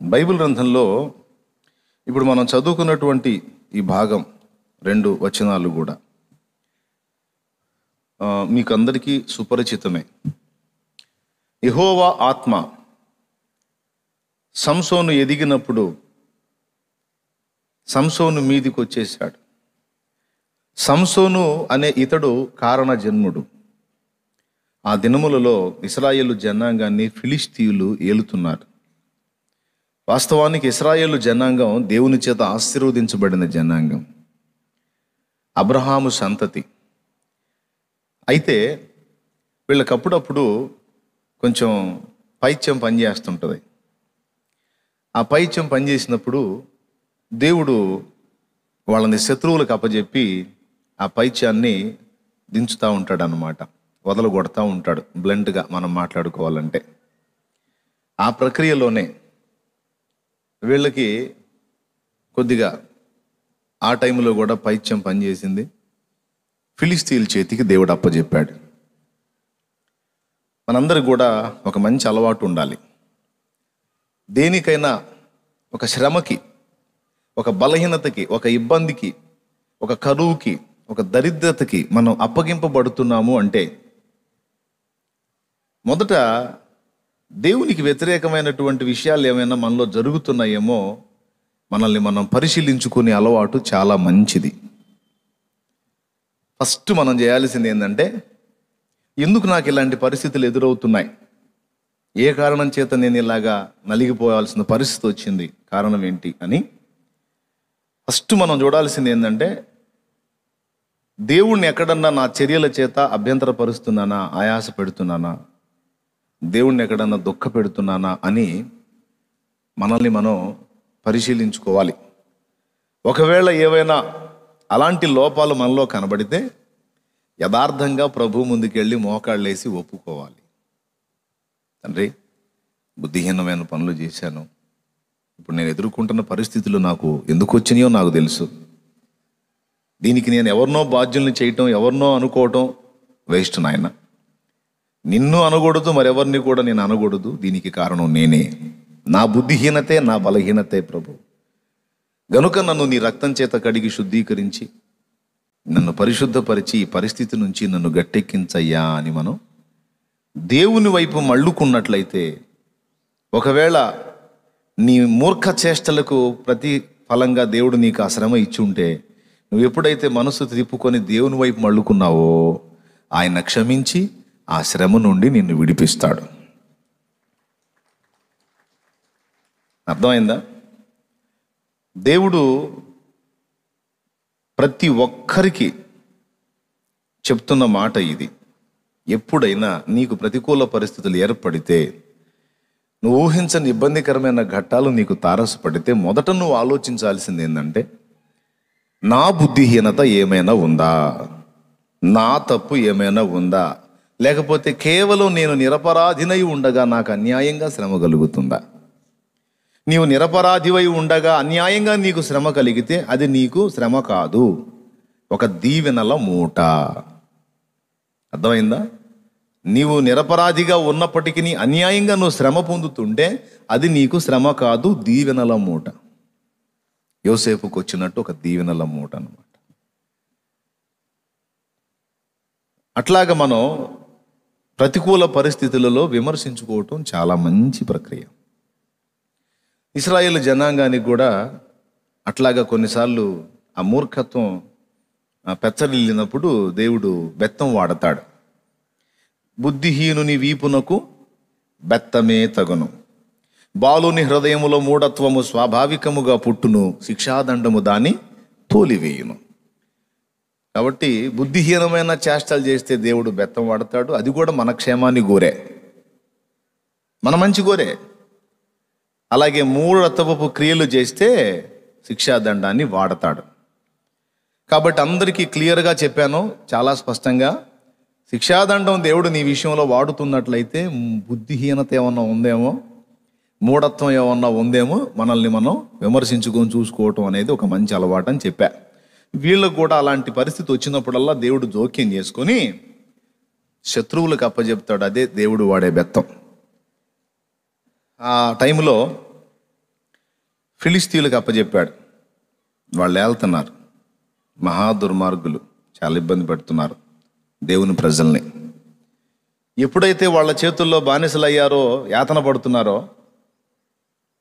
Bible గ్రంథంలో ఇప్పుడు మనం చదువుకున్నటువంటి ఈ భాగం 2 వచనాలు కూడా మీకు అందరికీ సుపరిచితమే. యెహోవా ఆత్మ సంసోను ఎదిగినప్పుడు సంసోను మీదికి వచ్చేసాడు. సంసోను అనే ఇతడు కారణ జన్ముడు. ఆ దినములలో ఇశ్రాయేలు జనాంగాన్ని ఫిలిష్తీయులు ఏలుతున్నారు. వాస్తవానికి ఇశ్రాయేలు జనాంగం దేవుని చేత ఆశీర్వదించబడిన జనాంగం, అబ్రహాము సంతతి. అయితే వీళ్ళకప్పుడప్పుడు కొంచెం పైత్యం పనిచేస్తుంటుంది. ఆ పైత్యం పనిచేసినప్పుడు దేవుడు వాళ్ళని శత్రువులకు అప్పచెప్పి ఆ పైత్యాన్ని దించుతూ ఉంటాడు అన్నమాట, వదలగొడతా ఉంటాడు. బ్లంట్గా మనం మాట్లాడుకోవాలంటే ఆ ప్రక్రియలోనే వీళ్ళకి కొద్దిగా ఆ టైంలో కూడా పైత్యం పనిచేసింది. ఫిలిస్తీయుల చేతికి దేవుడు అప్పచెప్పాడు. మనందరికి కూడా ఒక మంచి అలవాటు ఉండాలి. దేనికైనా ఒక శ్రమకి, ఒక బలహీనతకి, ఒక ఇబ్బందికి, ఒక కరువుకి, ఒక దరిద్రతకి మనం అప్పగింపబడుతున్నాము అంటే మొదట దేవునికి వ్యతిరేకమైనటువంటి విషయాలు ఏమైనా మనలో జరుగుతున్నాయేమో మనల్ని మనం పరిశీలించుకునే అలవాటు చాలా మంచిది. ఫస్ట్ మనం చేయాల్సింది ఏంటంటే, ఎందుకు నాకు ఇలాంటి పరిస్థితులు ఎదురవుతున్నాయి, ఏ కారణం చేత నేను ఇలాగా నలిగిపోవాల్సిన పరిస్థితి వచ్చింది, కారణం ఏంటి అని ఫస్ట్ మనం చూడాల్సింది ఏంటంటే, దేవుణ్ణి ఎక్కడన్నా నా చర్యల చేత అభ్యంతరపరుస్తున్నానా, ఆయాస పెడుతున్నానా, దేవుణ్ణి ఎక్కడన్నా దుఃఖ పెడుతున్నానా అని మనల్ని మనం పరిశీలించుకోవాలి. ఒకవేళ ఏవైనా అలాంటి లోపాలు మనలో కనబడితే యథార్థంగా ప్రభు ముందుకెళ్ళి మోకాళ్ళేసి ఒప్పుకోవాలి. తండ్రి, బుద్ధిహీనమైన పనులు చేశాను, ఇప్పుడు నేను ఎదుర్కొంటున్న పరిస్థితులు నాకు ఎందుకు వచ్చినాయో నాకు తెలుసు. దీనికి నేను ఎవరినో బాధ్యుల్ని చేయటం, ఎవరినో అనుకోవటం వేస్ట్ నాయన. నిన్ను అనకూడదు, మరెవరిని కూడా నేను అనకూడదు. దీనికి కారణం నేనే, నా బుద్ధిహీనతే, నా బలహీనతే ప్రభు. గనుక నన్ను నీ రక్తం చేత కడిగి శుద్ధీకరించి నన్ను పరిశుద్ధపరిచి ఈ పరిస్థితి నుంచి నన్ను గట్టెక్కించయ్యా అని మనం దేవుని వైపు మళ్ళుకున్నట్లయితే, ఒకవేళ నీ మూర్ఖ చేష్టలకు ప్రతి ఫలంగా దేవుడు నీకు ఆ శ్రమ ఇచ్చి ఉంటే, నువ్వు ఎప్పుడైతే మనసు తిప్పుకొని దేవుని వైపు మళ్ళుకున్నావో ఆయన క్షమించి ఆ శ్రమ నుండి నిన్ను విడిపిస్తాడు. అర్థమైందా? దేవుడు ప్రతి ఒక్కరికి చెప్తున్న మాట ఇది. ఎప్పుడైనా నీకు ప్రతికూల పరిస్థితులు ఏర్పడితే, నువ్వు ఊహించని ఇబ్బందికరమైన ఘట్టాలు నీకు తారసపడితే, మొదట నువ్వు ఆలోచించాల్సింది ఏంటంటే, నా బుద్ధిహీనత ఏమైనా ఉందా, నా తప్పు ఏమైనా ఉందా, లేకపోతే కేవలం నేను నిరపరాధినై ఉండగా నాకు అన్యాయంగా శ్రమ కలుగుతుందా? నీవు నిరపరాధివై ఉండగా అన్యాయంగా నీకు శ్రమ కలిగితే అది నీకు శ్రమ కాదు, ఒక దీవెనల మూట. అర్థమైందా? నీవు నిరపరాధిగా ఉన్నప్పటికీ అన్యాయంగా నువ్వు శ్రమ పొందుతుంటే అది నీకు శ్రమ కాదు, దీవెనల మూట. యోసేపుకు వచ్చినట్టు ఒక దీవెనల మూట అన్నమాట. అట్లాగా మనం ప్రతికూల పరిస్థితులలో విమర్శించుకోవటం చాలా మంచి ప్రక్రియ. ఇశ్రాయేలు జనాంగానికి కూడా అట్లాగా కొన్నిసార్లు ఆ మూర్ఖత్వం పెచ్చరిల్లినప్పుడు దేవుడు బెత్తం వాడతాడు. బుద్ధిహీనుని వీపునకు బెత్తమే తగును, బాలుని హృదయములో మూఢత్వము స్వాభావికముగా పుట్టును, శిక్షాదండము దాన్ని తోలివేయును. కాబట్టి బుద్ధిహీనమైన చేష్టలు చేస్తే దేవుడు బెత్తం వాడతాడు. అది కూడా మన క్షేమాన్ని కోరే, మన మంచి కోరే. అలాగే మూఢత్వపు క్రియలు చేస్తే శిక్షాదండాన్ని వాడతాడు. కాబట్టి అందరికీ క్లియర్గా చెప్పాను, చాలా స్పష్టంగా. శిక్షాదండం దేవుడు నీ విషయంలో వాడుతున్నట్లయితే బుద్ధిహీనత ఏమన్నా ఉందేమో, మూఢత్వం ఏమన్నా ఉందేమో, మనల్ని మనం విమర్శించుకొని చూసుకోవటం అనేది ఒక మంచి అలవాటు అని చెప్పా. వీళ్ళకు కూడా అలాంటి పరిస్థితి వచ్చినప్పుడల్లా దేవుడు జోక్యం చేసుకొని శత్రువులకు అప్పచెప్తాడు. అదే దేవుడు వాడే బెత్తం. ఆ టైంలో ఫిలిస్తీయులకు అప్పచెప్పాడు. వాళ్ళు ఏళ్తున్నారు, మహా దుర్మార్గులు, చాలా ఇబ్బంది పెడుతున్నారు దేవుని ప్రజల్ని. ఎప్పుడైతే వాళ్ళ చేతుల్లో బానిసలయ్యారో, యాతన పడుతున్నారో,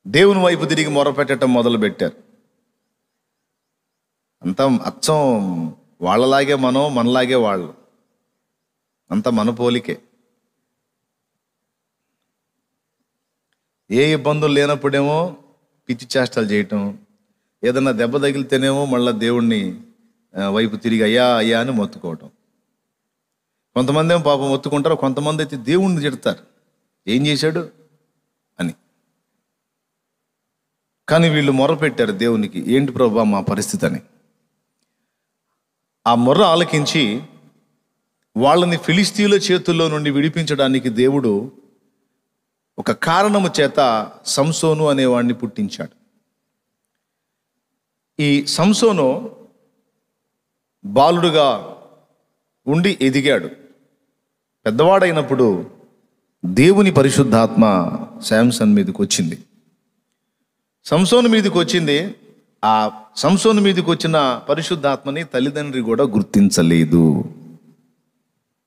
దేవుని వైపు తిరిగి మొరపెట్టడం మొదలుపెట్టారు. అంతా అచ్చం వాళ్ళలాగే మనం, మనలాగే వాళ్ళు, అంత మన పోలికే. ఏ ఇబ్బందులు లేనప్పుడేమో పిచ్చి చేష్టలు చేయటం, ఏదన్నా దెబ్బ తగిలితేనేమో మళ్ళీ దేవుణ్ణి వైపు తిరిగి అయ్యా అయ్యా అని మొత్తుకోవటం. కొంతమంది ఏమో పాపం మొత్తుకుంటారు, కొంతమంది అయితే దేవుణ్ణి తిడతారు, ఏం చేశాడు అని. కానీ వీళ్ళు మొర్ర పెట్టారు దేవునికి, ఏంటి ప్రభువా మా పరిస్థితి అని. ఆ మొర్ర ఆలకించి వాళ్ళని ఫిలిస్తీయుల చేతుల్లో నుండి విడిపించడానికి దేవుడు ఒక కారణము చేత సంసోను అనేవాడిని పుట్టించాడు. ఈ సంసోను బాలుడుగా ఉండి ఎదిగాడు. పెద్దవాడైనప్పుడు దేవుని పరిశుద్ధాత్మ శాంసన్ మీదకి వచ్చింది. సంసోను మీదకి వచ్చింది. ఆ సంసోను మీదకి వచ్చిన పరిశుద్ధాత్మని తల్లిదండ్రి కూడా గుర్తించలేదు.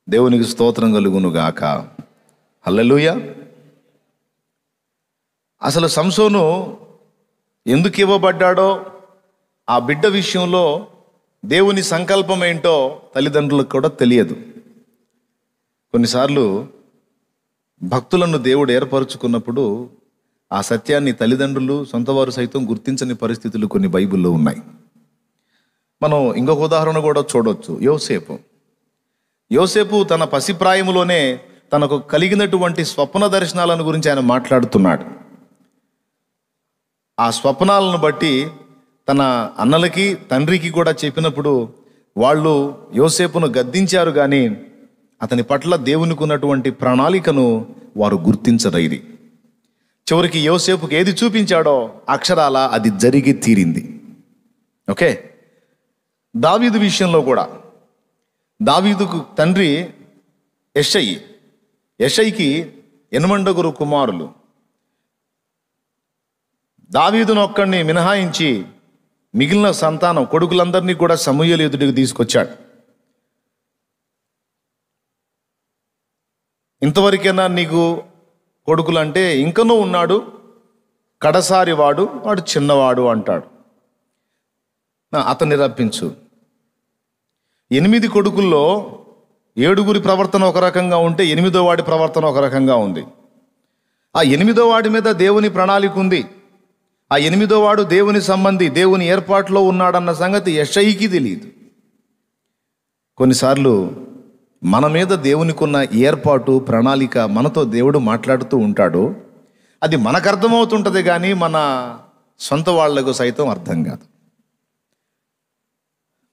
దేవునికి స్తోత్రం కలుగును గాక. హల్లెలూయా. అసలు సంసోను ఎందుకు ఇవ్వబడ్డాడో, ఆ బిడ్డ విషయంలో దేవుని సంకల్పం ఏంటో తల్లిదండ్రులకు కూడా తెలియదు. కొన్నిసార్లు భక్తులను దేవుడు ఏర్పరచుకున్నప్పుడు ఆ సత్యాన్ని తల్లిదండ్రులు, సొంతవారు సైతం గుర్తించని పరిస్థితులు కొన్ని బైబిల్లో ఉన్నాయి. మనం ఇంకొక ఉదాహరణ కూడా చూడవచ్చు. యోసేపు తన పసిప్రాయములోనే తనకు కలిగినటువంటి స్వప్న దర్శనాలను గురించి ఆయన మాట్లాడుతున్నాడు. ఆ స్వప్నాలను బట్టి తన అన్నలకి, తండ్రికి కూడా చెప్పినప్పుడు వాళ్ళు యోసేపును గద్దించారు, కానీ అతని పట్ల దేవునికి ఉన్నటువంటి ప్రణాళికను వారు గుర్తించరైరి. చివరికి యోసేపుకి ఏది చూపించాడో అక్షరాల అది జరిగి తీరింది. ఓకే. దావీదు విషయంలో కూడా, దావీదుకు తండ్రి యెషయికి 8 కుమారులు. దావీదును ఒక్కడిని మినహాయించి మిగిలిన సంతానం కొడుకులందరినీ కూడా సమూయేలు ఎదుటికి తీసుకొచ్చాడు. ఇంతవరకైనా నీకు కొడుకులంటే ఇంకనూ ఉన్నాడు, కడసారి వాడు చిన్నవాడు అంటాడు. అతన్ని రప్పించు. 8 కొడుకుల్లో 7 ప్రవర్తన ఒక రకంగా ఉంటే 8వ వాడి ప్రవర్తన ఒక రకంగా ఉంది. ఆ 8వ వాడి మీద దేవుని ప్రణాళిక ఉంది. ఆ 8వ వాడు దేవుని సంబంధి, దేవుని ఏర్పాట్లో ఉన్నాడన్న సంగతి యెషయికి తెలియదు. కొన్నిసార్లు మన మీద దేవునికి ఉన్న ఏర్పాటు, ప్రణాళిక, మనతో దేవుడు మాట్లాడుతూ ఉంటాడు. అది మనకు అర్థమవుతుంటుంది, కానీ మన సొంత వాళ్లకు సైతం అర్థం కాదు.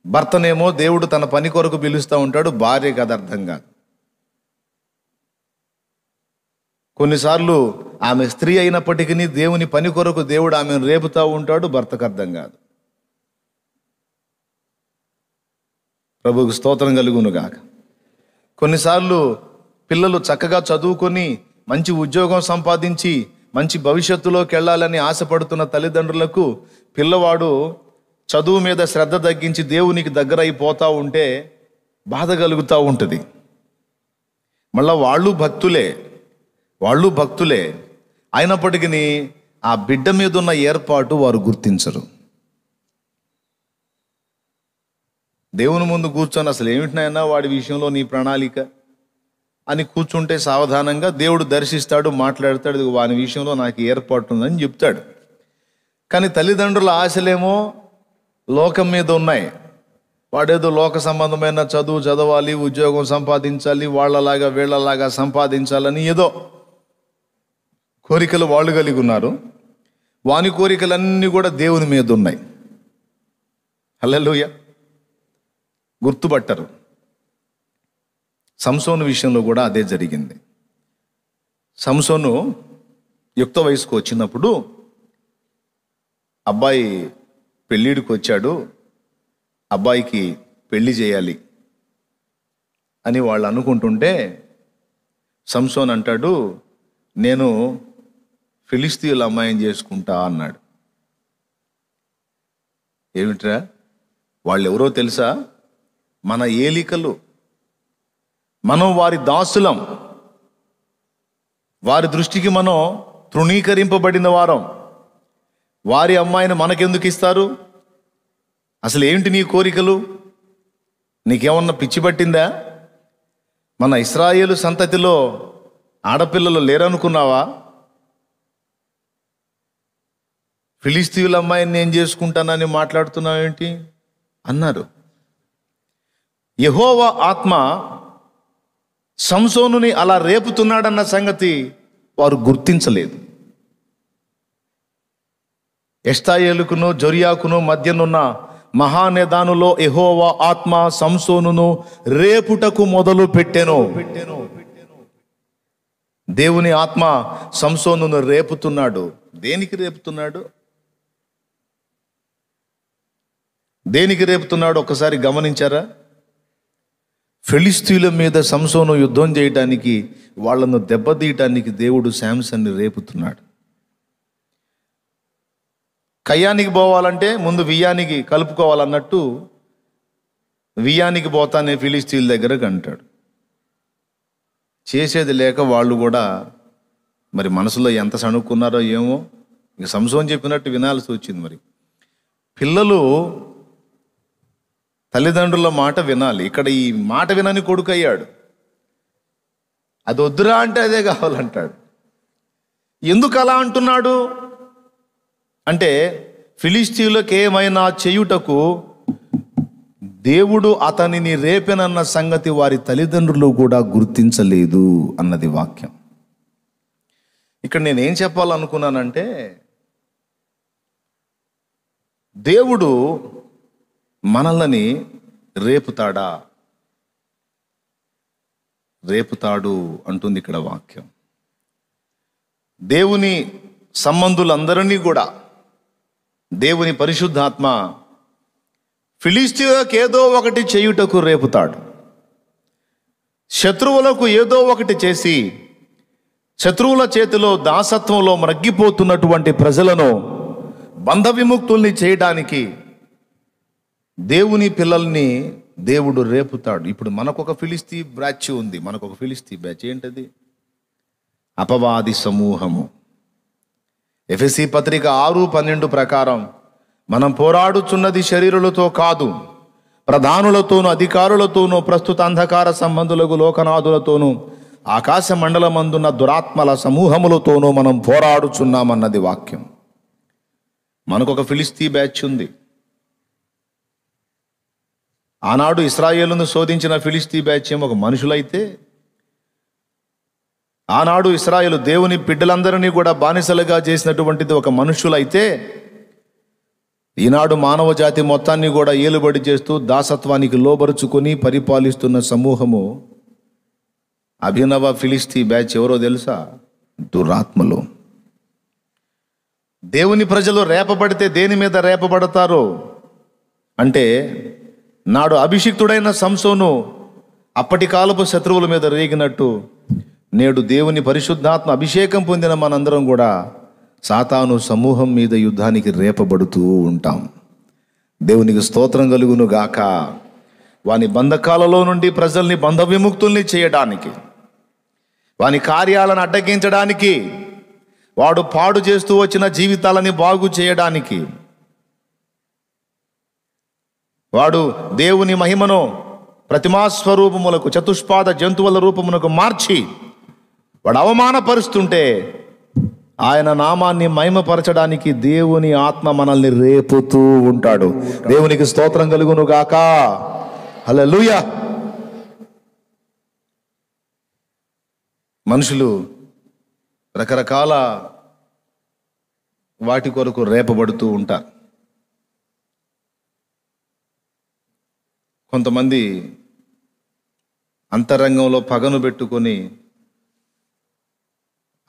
భర్తనేమో దేవుడు తన పని కొరకు పిలుస్తూ ఉంటాడు, భార్యకు అది అర్థం కాదు. కొన్నిసార్లు ఆమె స్త్రీ అయినప్పటికీ దేవుని పని కొరకు దేవుడు ఆమెను రేపుతూ ఉంటాడు, భర్తకు అర్థం కాదు. ప్రభువుకు స్తోత్రం కలుగును గాక. కొన్నిసార్లు పిల్లలు చక్కగా చదువుకొని మంచి ఉద్యోగం సంపాదించి మంచి భవిష్యత్తులోకి వెళ్ళాలని ఆశపడుతున్న తల్లిదండ్రులకు పిల్లవాడు చదువు మీద శ్రద్ధ తగ్గించి దేవునికి దగ్గర అయిపోతూ ఉంటే బాధ కలుగుతూ ఉంటుంది. మళ్ళా వాళ్ళు భక్తులే అయినప్పటికీ ఆ బిడ్డ మీద ఉన్న ఏర్పాటు వారు గుర్తించరు. దేవుని ముందు కూర్చొని అసలు ఏమిటినైనా వాడి విషయంలో నీ ప్రణాళిక అని కూర్చుంటే సావధానంగా దేవుడు దర్శిస్తాడు, మాట్లాడతాడు, వాని విషయంలో నాకు ఏర్పాటు ఉందని చెప్తాడు. కానీ తల్లిదండ్రుల ఆశలేమో లోకం మీద ఉన్నాయి. వాడేదో లోక సంబంధమైన చదువు చదవాలి, ఉద్యోగం సంపాదించాలి, వాళ్ళలాగా వీళ్ళలాగా సంపాదించాలని ఏదో కోరికలు వాళ్ళు కలిగి ఉన్నారు. వాని కోరికలన్నీ కూడా దేవుని మీద ఉన్నాయి. హల్లెలూయా. గుర్తుపట్టరు. సంసోను విషయంలో కూడా అదే జరిగింది. సంసోను యుక్త వయసుకు వచ్చినప్పుడు అబ్బాయి పెళ్ళిడికి వచ్చాడు, అబ్బాయికి పెళ్లి చేయాలి అని వాళ్ళు అనుకుంటుంటే సంసోన్ అంటాడు, నేను ఫిలిస్తీయుల అమ్మాయిని చేసుకుంటా అన్నాడు. ఏమిట్రా? వాళ్ళెవరో తెలుసా? మన ఏలికలు, మనం వారి దాసులం, వారి దృష్టికి మనం తృణీకరింపబడిన వారం. వారి అమ్మాయిని మనకెందుకు ఇస్తారు? అసలు ఏంటి నీ కోరికలు? నీకేమన్నా పిచ్చి పట్టిందా? మన ఇశ్రాయేలు సంతతిలో ఆడపిల్లలు లేరనుకున్నావా? ఫిలిస్తీయుల అమ్మాయిని నేను చేసుకుంటానని మాట్లాడుతున్నావేంటి అన్నారు. యెహోవా ఆత్మ సంసోనుని అలా రేపుతున్నాడన్న సంగతి వారు గుర్తించలేదు. ఎష్తాయేలుకును జొరియాకును మధ్యనున్న మహానేదానులో యెహోవా ఆత్మ సంసోనును రేపుటకు మొదలు పెట్టెను. దేవుని ఆత్మ సంసోనును రేపుతున్నాడు. దేనికి రేపుతున్నాడు? దేనికి రేపుతున్నాడు ఒకసారి గమనించారా? ఫిలిస్తీయుల మీద సంసోను యుద్ధం చేయటానికి, వాళ్ళను దెబ్బతీయటానికి దేవుడు శాంసన్ని రేపుతున్నాడు. కయ్యానికి పోవాలంటే ముందు వియ్యానికి కలుపుకోవాలన్నట్టు వియ్యానికి పోతానే ఫిలిస్తీయుల దగ్గరకు అంటాడు. చేసేది లేక వాళ్ళు కూడా మరి మనసులో ఎంత సణుక్కున్నారో ఏమో. ఇక సంసోను చెప్పినట్టు వినాల్సి వచ్చింది. మరి పిల్లలు తల్లిదండ్రుల మాట వినాలి. ఇక్కడ ఈ మాట వినని కొడుకు అయ్యాడు. అది వద్దురా అంటే అదే కావాలంటాడు. ఎందుకు అలా అంటున్నాడు అంటే, ఫిలిస్తీయులకు ఏమైనా చేయుటకు దేవుడు అతనిని రేపెనన్న సంగతి వారి తల్లిదండ్రులు కూడా గుర్తించలేదు అన్నది వాక్యం. ఇక్కడ నేనేం చెప్పాలనుకున్నానంటే, దేవుడు మనల్ని రేపుతాడా? రేపుతాడు అంటుంది ఇక్కడ వాక్యం. దేవుని సంబంధులందరినీ కూడా దేవుని పరిశుద్ధాత్మ ఫిలిస్తీయులకు ఏదో ఒకటి చేయుటకు రేపుతాడు. శత్రువులకు ఏదో ఒకటి చేసి శత్రువుల చేతిలో దాసత్వంలో మ్రగ్గిపోతున్నటువంటి ప్రజలను బంధ విముక్తుల్ని చేయడానికి దేవుని పిల్లల్ని దేవుడు రేపుతాడు. ఇప్పుడు మనకొక ఫిలిస్తీ బ్యాచ్ ఉంది. మనకొక ఫిలిస్తీ బ్యాచ్ ఏంటది? అపవాది సమూహము. ఎఫెసీ పత్రిక 6:12 ప్రకారం మనం పోరాడుచున్నది శరీరులతో కాదు, ప్రధానులతోనూ అధికారులతోనూ ప్రస్తుత అంధకార సంబంధులకు లోకనాథులతోనూ ఆకాశ మండలమందున్న దురాత్మల సమూహములతోనూ మనం పోరాడుచున్నామన్నది వాక్యం. మనకొక ఫిలిస్తీ బ్యాచ్ ఉంది. ఆనాడు ఇశ్రాయేలును శోధించిన ఫిలిస్తీ బ్యాచ్ ఏమో ఒక మనుషులైతే, ఆనాడు ఇశ్రాయేలు దేవుని బిడ్డలందరినీ కూడా బానిసలుగా చేసినటువంటిది ఒక మనుషులైతే, ఈనాడు మానవ జాతి మొత్తాన్ని కూడా ఏలుబడి చేస్తూ దాసత్వానికి లోబరుచుకొని పరిపాలిస్తున్న సమూహము అభినవ ఫిలిస్తీ బ్యాచ్ ఎవరో తెలుసా? దురాత్మలు. దేవుని ప్రజలు రేపబడితే దేని మీద రేపబడతారో అంటే, నాడు అభిషిక్తుడైన సంసోను అప్పటి కాలపు శత్రువుల మీద రేగినట్టు, నేడు దేవుని పరిశుద్ధాత్మ అభిషేకం పొందిన మనందరం కూడా సాతాను సమూహం మీద యుద్ధానికి రేపబడుతూ ఉంటాం. దేవునికి స్తోత్రం కలుగును గాక. వాని బంధకాలలో నుండి ప్రజల్ని బంధ విముక్తుల్ని చేయడానికి, వాని కార్యాలను అడ్డగించడానికి, వాడు పాడు చేస్తూ వచ్చిన జీవితాలని బాగు చేయడానికి, వాడు దేవుని మహిమను ప్రతిమాస్వరూపములకు చతుష్పాద జంతువుల రూపమునకు మార్చి వాడు అవమానపరుస్తుంటే, ఆయన నామాన్ని మహిమపరచడానికి దేవుని ఆత్మ మనల్ని రేపుతూ ఉంటాడు. దేవునికి స్తోత్రం కలుగును గాక. హల్లెలూయా. మనుషులు రకరకాల వాటి కొరకు రేపబడుతూ ఉంటారు. కొంతమంది అంతరంగంలో పగను పెట్టుకొని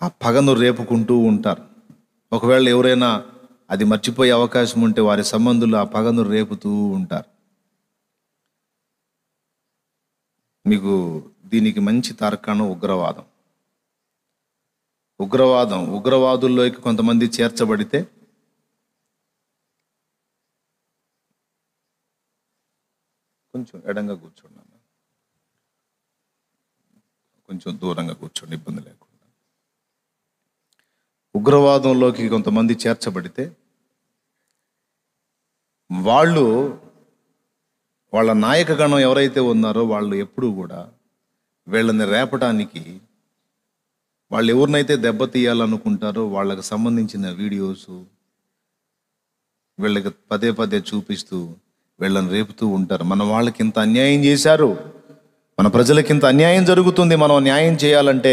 ఆ పగను రేపుకుంటూ ఉంటారు. ఒకవేళ ఎవరైనా అది మర్చిపోయే అవకాశం ఉంటే వారి సంబంధులు ఆ పగను రేపుతూ ఉంటారు. మీకు దీనికి మంచి తార్కాణం ఉగ్రవాదుల్లోకి కొంతమంది చేర్చబడితే కొంచెం ఎడంగా కూర్చోండి అన్న, కొంచెం దూరంగా కూర్చోండి, ఇబ్బంది లేకుండా. ఉగ్రవాదంలోకి కొంతమంది చేర్చబడితే వాళ్ళ నాయకగణం ఎవరైతే ఉన్నారో వాళ్ళు ఎప్పుడూ కూడా వీళ్ళని రేపటానికి, వాళ్ళు ఎవరినైతే దెబ్బతీయాలనుకుంటారో వాళ్ళకి సంబంధించిన వీడియోస్ వీళ్ళకి పదే పదే చూపిస్తూ వీళ్ళని రేపుతూ ఉంటారు. మన వాళ్ళకి ఇంత అన్యాయం చేశారు, మన ప్రజలకి ఇంత అన్యాయం జరుగుతుంది, మనం న్యాయం చేయాలంటే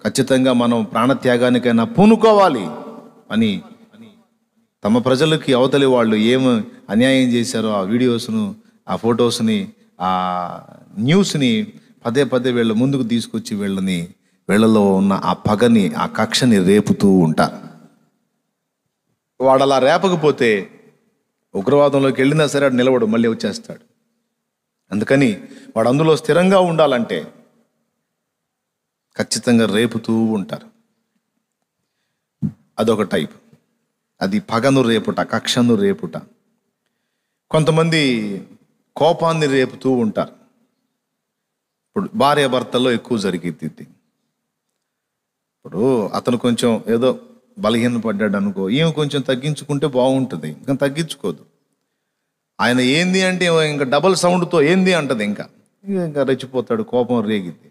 ఖచ్చితంగా మనం ప్రాణత్యాగానికైనా పూనుకోవాలి అని తమ ప్రజలకి అవతలి వాళ్ళు ఏమి అన్యాయం చేశారో ఆ వీడియోస్ను, ఆ ఫొటోస్ని, ఆ న్యూస్ని పదే పదే వీళ్ళ ముందుకు తీసుకొచ్చి వీళ్ళలో ఉన్న ఆ పగని, ఆ కక్షని రేపుతూ ఉంటారు. వాడు అలా రేపకపోతే ఉగ్రవాదంలోకి వెళ్ళినా సరే వాడు నిలవడు, మళ్ళీ వచ్చేస్తాడు. అందుకని వాడు అందులో స్థిరంగా ఉండాలంటే ఖచ్చితంగా రేపుతూ ఉంటారు. అదొక టైప్, అది పగను రేపుట, కక్షను రేపుట. కొంతమంది కోపాన్ని రేపుతూ ఉంటారు. ఇప్పుడు భార్యాభర్తల్లో ఎక్కువ జరిగిద్ది. ఇప్పుడు అతను కొంచెం ఏదో బలహీన పడ్డాడు అనుకో, ఈమె కొంచెం తగ్గించుకుంటే బాగుంటుంది, ఇంకా తగ్గించుకోదు. ఆయన ఏంది అంటే ఇంకా డబల్ సౌండ్తో ఏంది అంటది, ఇంకా రెచ్చిపోతాడు, కోపం రేగిద్ది.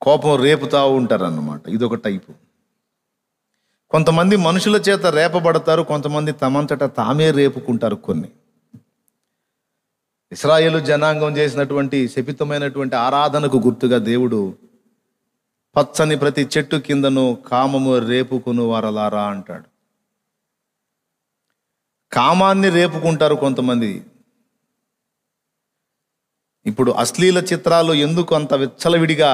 కోపం రేపుతూ ఉంటారన్నమాట. ఇదొక టైపు. కొంతమంది మనుషుల చేత రేపబడతారు, కొంతమంది తమంతటా తామే రేపుకుంటారు. కొన్ని ఇశ్రాయేలు జనాంగం చేసినటువంటి శపితమైనటువంటి ఆరాధనకు గుర్తుగా దేవుడు పచ్చని ప్రతి చెట్టు కిందను కామము రేపుకును వారలారా అంటాడు. కామాన్ని రేపుకుంటారు కొంతమంది. ఇప్పుడు అశ్లీల చిత్రాలు ఎందుకు అంత విచ్చలవిడిగా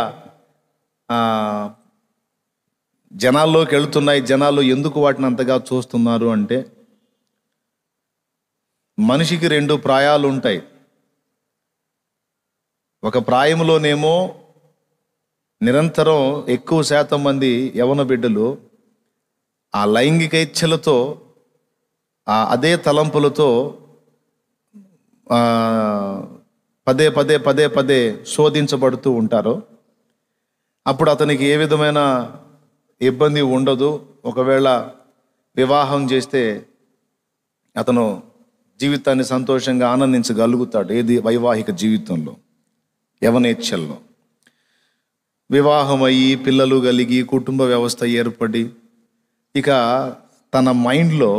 జనాల్లోకి వెళుతున్నాయి, జనాలు ఎందుకు వాటిని అంతగా చూస్తున్నారు అంటే, మనిషికి 2 ప్రాయాలు ఉంటాయి. ఒక ప్రాయంలోనేమో నిరంతరం ఎక్కువ శాతం మంది యవన బిడ్డలు ఆ లైంగిక ఇచ్ఛలతో, అదే తలంపులతో పదే పదే పదే పదే శోధించబడుతూ ఉంటారు. అప్పుడు అతనికి ఏ విధమైన ఇబ్బంది ఉండదు. ఒకవేళ వివాహం చేస్తే అతను జీవితాన్ని సంతోషంగా ఆనందించగలుగుతాడు. ఏది వైవాహిక జీవితంలో, యవనేచ్ఛల్లో. వివాహం అయ్యి పిల్లలు కలిగి కుటుంబ వ్యవస్థ ఏర్పడి ఇక తన మైండ్లో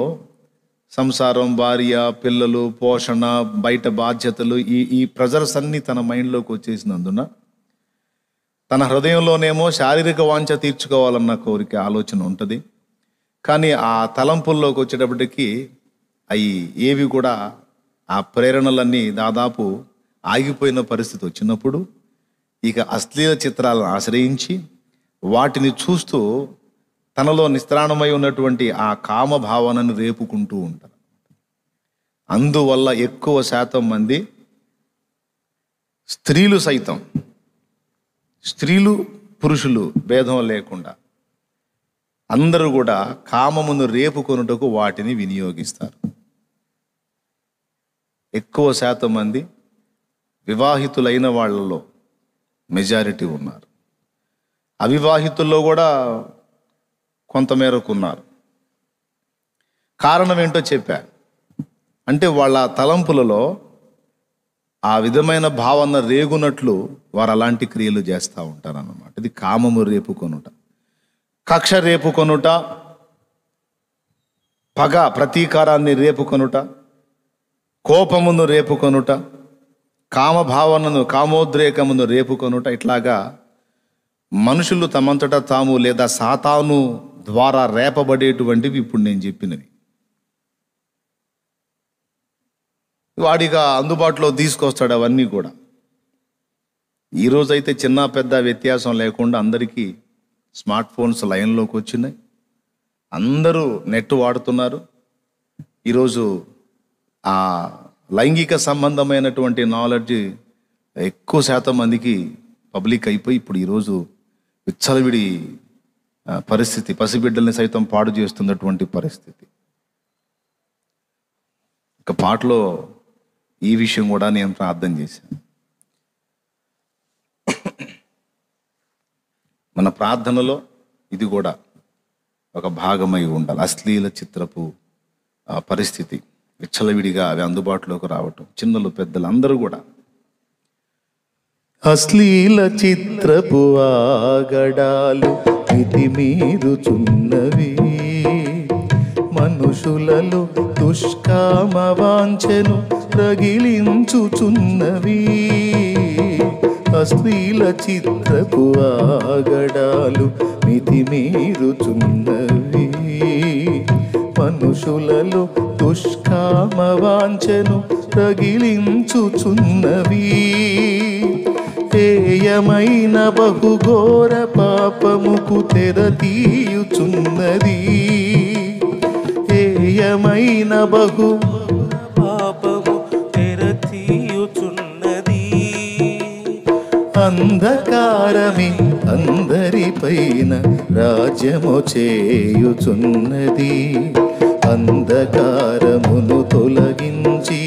సంసారం, భార్య, పిల్లలు, పోషణ, బయట బాధ్యతలు, ఈ ప్రెజర్స్ అన్నీ తన మైండ్లోకి వచ్చేసినందున తన హృదయంలోనేమో శారీరక వాంఛ తీర్చుకోవాలన్న కోరిక, ఆలోచన ఉంటుంది. కానీ ఆ తలంపుల్లోకి వచ్చేటప్పటికి అవి ఏవి కూడా, ఆ ప్రేరణలన్నీ దాదాపు ఆగిపోయిన పరిస్థితి వచ్చినప్పుడు ఇక అశ్లీల చిత్రాలను ఆశ్రయించి వాటిని చూస్తూ తనలో నిస్త్రాణమై ఉన్నటువంటి ఆ కామ భావనను రేపుకుంటూ ఉంటారు. అందువల్ల ఎక్కువ శాతం మంది స్త్రీలు సైతం, స్త్రీలు పురుషులు భేదం లేకుండా అందరూ కూడా కామమును రేపుకొనుటకు వాటిని వినియోగిస్తారు. ఎక్కువ శాతం మంది వివాహితులైన వాళ్ళలో మెజారిటీ ఉన్నారు. అవివాహితుల్లో కూడా కొంతమేరకు ఉన్నారు. కారణం ఏంటో చెప్పా. అంటే వాళ్ళ తలంపులలో ఆ విధమైన భావన రేగునట్లు వారు అలాంటి క్రియలు చేస్తూ ఉంటారన్నమాట. ఇది కామము రేపుకొనుట, కక్ష రేపుకొనుట, పగ ప్రతీకారాన్ని రేపుకొనుట, కోపమును రేపుకొనుట, కామభావనను, కామోద్రేకమును రేపుకొనుట. ఇట్లాగా మనుషులు తమంతటా తాము లేదా సాతాను ద్వారా రేపబడేటువంటివి ఇప్పుడు నేను చెప్పినవి. వాడిగా అందుబాటులో తీసుకొస్తాడు అవన్నీ కూడా. ఈరోజైతే చిన్న పెద్ద వ్యత్యాసం లేకుండా అందరికీ స్మార్ట్ ఫోన్స్ లైన్లోకి వచ్చినాయి. అందరూ నెట్ వాడుతున్నారు. ఈరోజు ఆ లైంగిక సంబంధమైనటువంటి నాలెడ్జ్ ఎక్కువ శాతం మందికి పబ్లిక్ అయిపోయి ఇప్పుడు ఈరోజు విచ్చలవిడి పరిస్థితి, పసిబిడ్డల్ని సైతం పాడు చేస్తున్నటువంటి పరిస్థితి. ఒక పాటలో ఈ విషయం కూడా నేను ప్రార్థన చేశాను. మన ప్రార్థనలో ఇది కూడా ఒక భాగమై ఉండాలి. అశ్లీల చిత్రపు పరిస్థితి విచ్చలవిడిగా అవి అందుబాటులోకి రావటం, చిన్నలు పెద్దలు అందరూ కూడా అశ్లీల చిత్రపు ఆగడాలు మితిమీరుచున్నవి, మనుషులలో దుష్కామ వాంఛను రగిలించుచున్నవి. అశ్లీల చిత్రపు ఆగడాలు మితిమీరుచున్నవి, మనుషులలో దుష్కామ వాంఛను రగిలించుచున్నవి. హేయమైన బహుఘోర పాపముకు తెర తీయుచున్నది, హేయమైన బహు పాపము తెర తీయుచున్నది. అంధకారమే అందరిపైన రాజ్యము చేయుచున్నది. అంధకారమును తొలగించి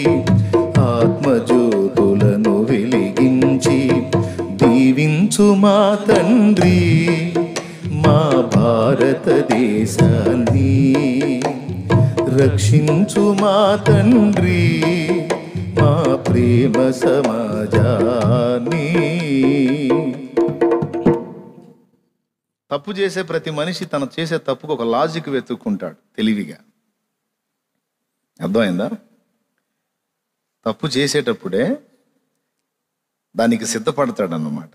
ఆత్మజ్యోతులను వెలిగించి దీవించు మా తండ్రి మా భారతదేశాన్ని, రక్షించు మా తండ్రి మా ప్రేమ సమాజాన్ని. తప్పు చేసే ప్రతి మనిషి తను చేసే తప్పుకు ఒక లాజిక్ వెతుక్కుంటాడు తెలివిగా. అర్థమైందా? తప్పు చేసేటప్పుడే దానికి సిద్ధపడతాడు అన్నమాట.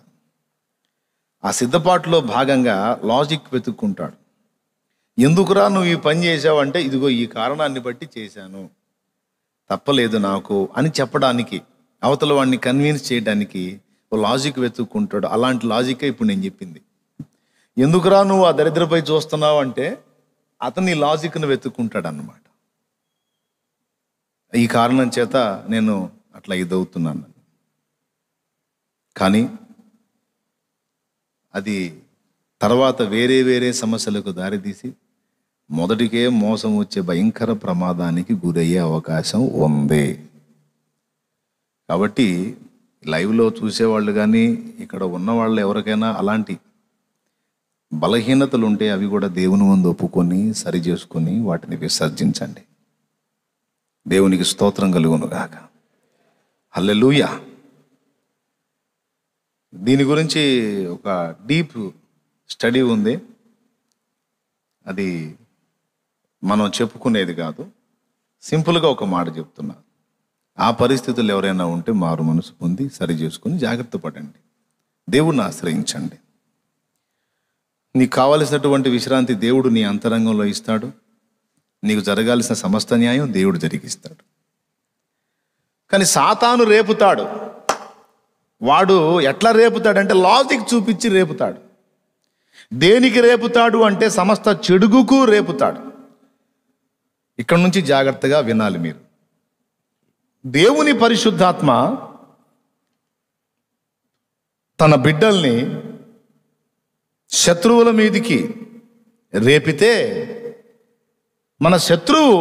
ఆ సిద్ధపాటులో భాగంగా లాజిక్ వెతుక్కుంటాడు. ఎందుకురా నువ్వు ఈ పని చేసావు అంటే, ఇదిగో ఈ కారణాన్ని బట్టి చేశాను, తప్పలేదు నాకు అని చెప్పడానికి, అవతల వాడిని కన్విన్స్ చేయడానికి ఓ లాజిక్ వెతుక్కుంటాడు. అలాంటి లాజికే ఇప్పుడు నేను చెప్పింది. ఎందుకురా నువ్వు ఆ దరిద్రపై చూస్తున్నావు అంటే అతని లాజిక్ను వెతుక్కుంటాడు అన్నమాట. ఈ కారణం చేత నేను అట్లా ఇదవుతున్నాను. కానీ అది తర్వాత వేరే వేరే సమస్యలకు దారితీసి మొదటికే మోసం వచ్చే భయంకర ప్రమాదానికి గురయ్యే అవకాశం ఉంది. కాబట్టి లైవ్లో చూసేవాళ్ళు కానీ ఇక్కడ ఉన్నవాళ్ళు ఎవరికైనా అలాంటి బలహీనతలు ఉంటే అవి కూడా దేవుని ముందు ఒప్పుకొని సరి చేసుకొని వాటిని విసర్జించండి. దేవునికి స్తోత్రం కలుగునుగాక. హల్లెలూయా. దీని గురించి ఒక డీప్ స్టడీ ఉంది. అది మనం చెప్పుకునేది కాదు, సింపుల్గా ఒక మాట చెప్తున్నా. ఆ పరిస్థితులు ఎవరైనా ఉంటే మారు మనసు పొంది సరి చేసుకొని జాగ్రత్త పడండి, దేవుణ్ణి ఆశ్రయించండి. నీకు కావలసినటువంటి విశ్రాంతి దేవుడు నీ అంతరంగంలో ఇస్తాడు. నీకు జరగాల్సిన సమస్త న్యాయం దేవుడు జరిగిస్తాడు. కానీ సాతాను రేపుతాడు. వాడు ఎట్లా రేపుతాడంటే లాజిక్ చూపించి రేపుతాడు. దేనికి రేపుతాడు అంటే సమస్త చెడుగుకు రేపుతాడు. ఇక్కడ నుంచి జాగ్రత్తగా వినాలి మీరు. దేవుని పరిశుద్ధాత్మ తన బిడ్డల్ని శత్రువుల మీదికి రేపితే మన శత్రువు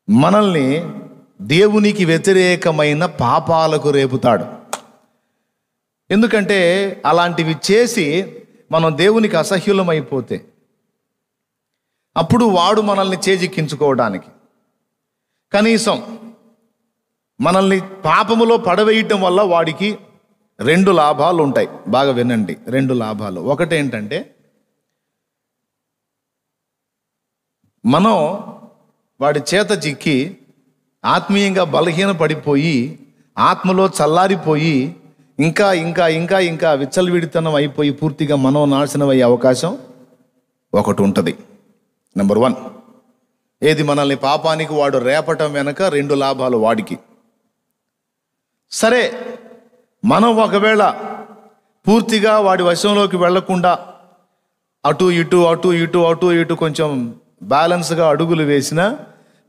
మనల్ని దేవునికి వ్యతిరేకమైన పాపాలకు రేపుతాడు. ఎందుకంటే అలాంటివి చేసి మనం దేవునికి అసహ్యులమైపోతే అప్పుడు వాడు మనల్ని చేజిక్కించుకోవడానికి కనీసం మనల్ని పాపములో పడవేయటం వల్ల వాడికి 2 లాభాలు ఉంటాయి. బాగా వినండి, 2 లాభాలు. ఒకటేంటంటే మనం వాడి చేత చిక్కి ఆత్మీయంగా బలహీన పడిపోయి ఆత్మలో చల్లారిపోయి ఇంకా ఇంకా ఇంకా ఇంకా విచ్చలవిడితనం అయిపోయి పూర్తిగా మనం నాశనం అయ్యే అవకాశం ఒకటి ఉంటుంది. నెంబర్ 1, ఏది మనల్ని పాపానికి వాడు రేపటం వెనక 2 లాభాలు వాడికి. సరే, మనం ఒకవేళ పూర్తిగా వాడి వశంలోకి వెళ్లకుండా అటు ఇటు అటు ఇటు అటు ఇటు కొంచెం బ్యాలెన్స్గా అడుగులు వేసినా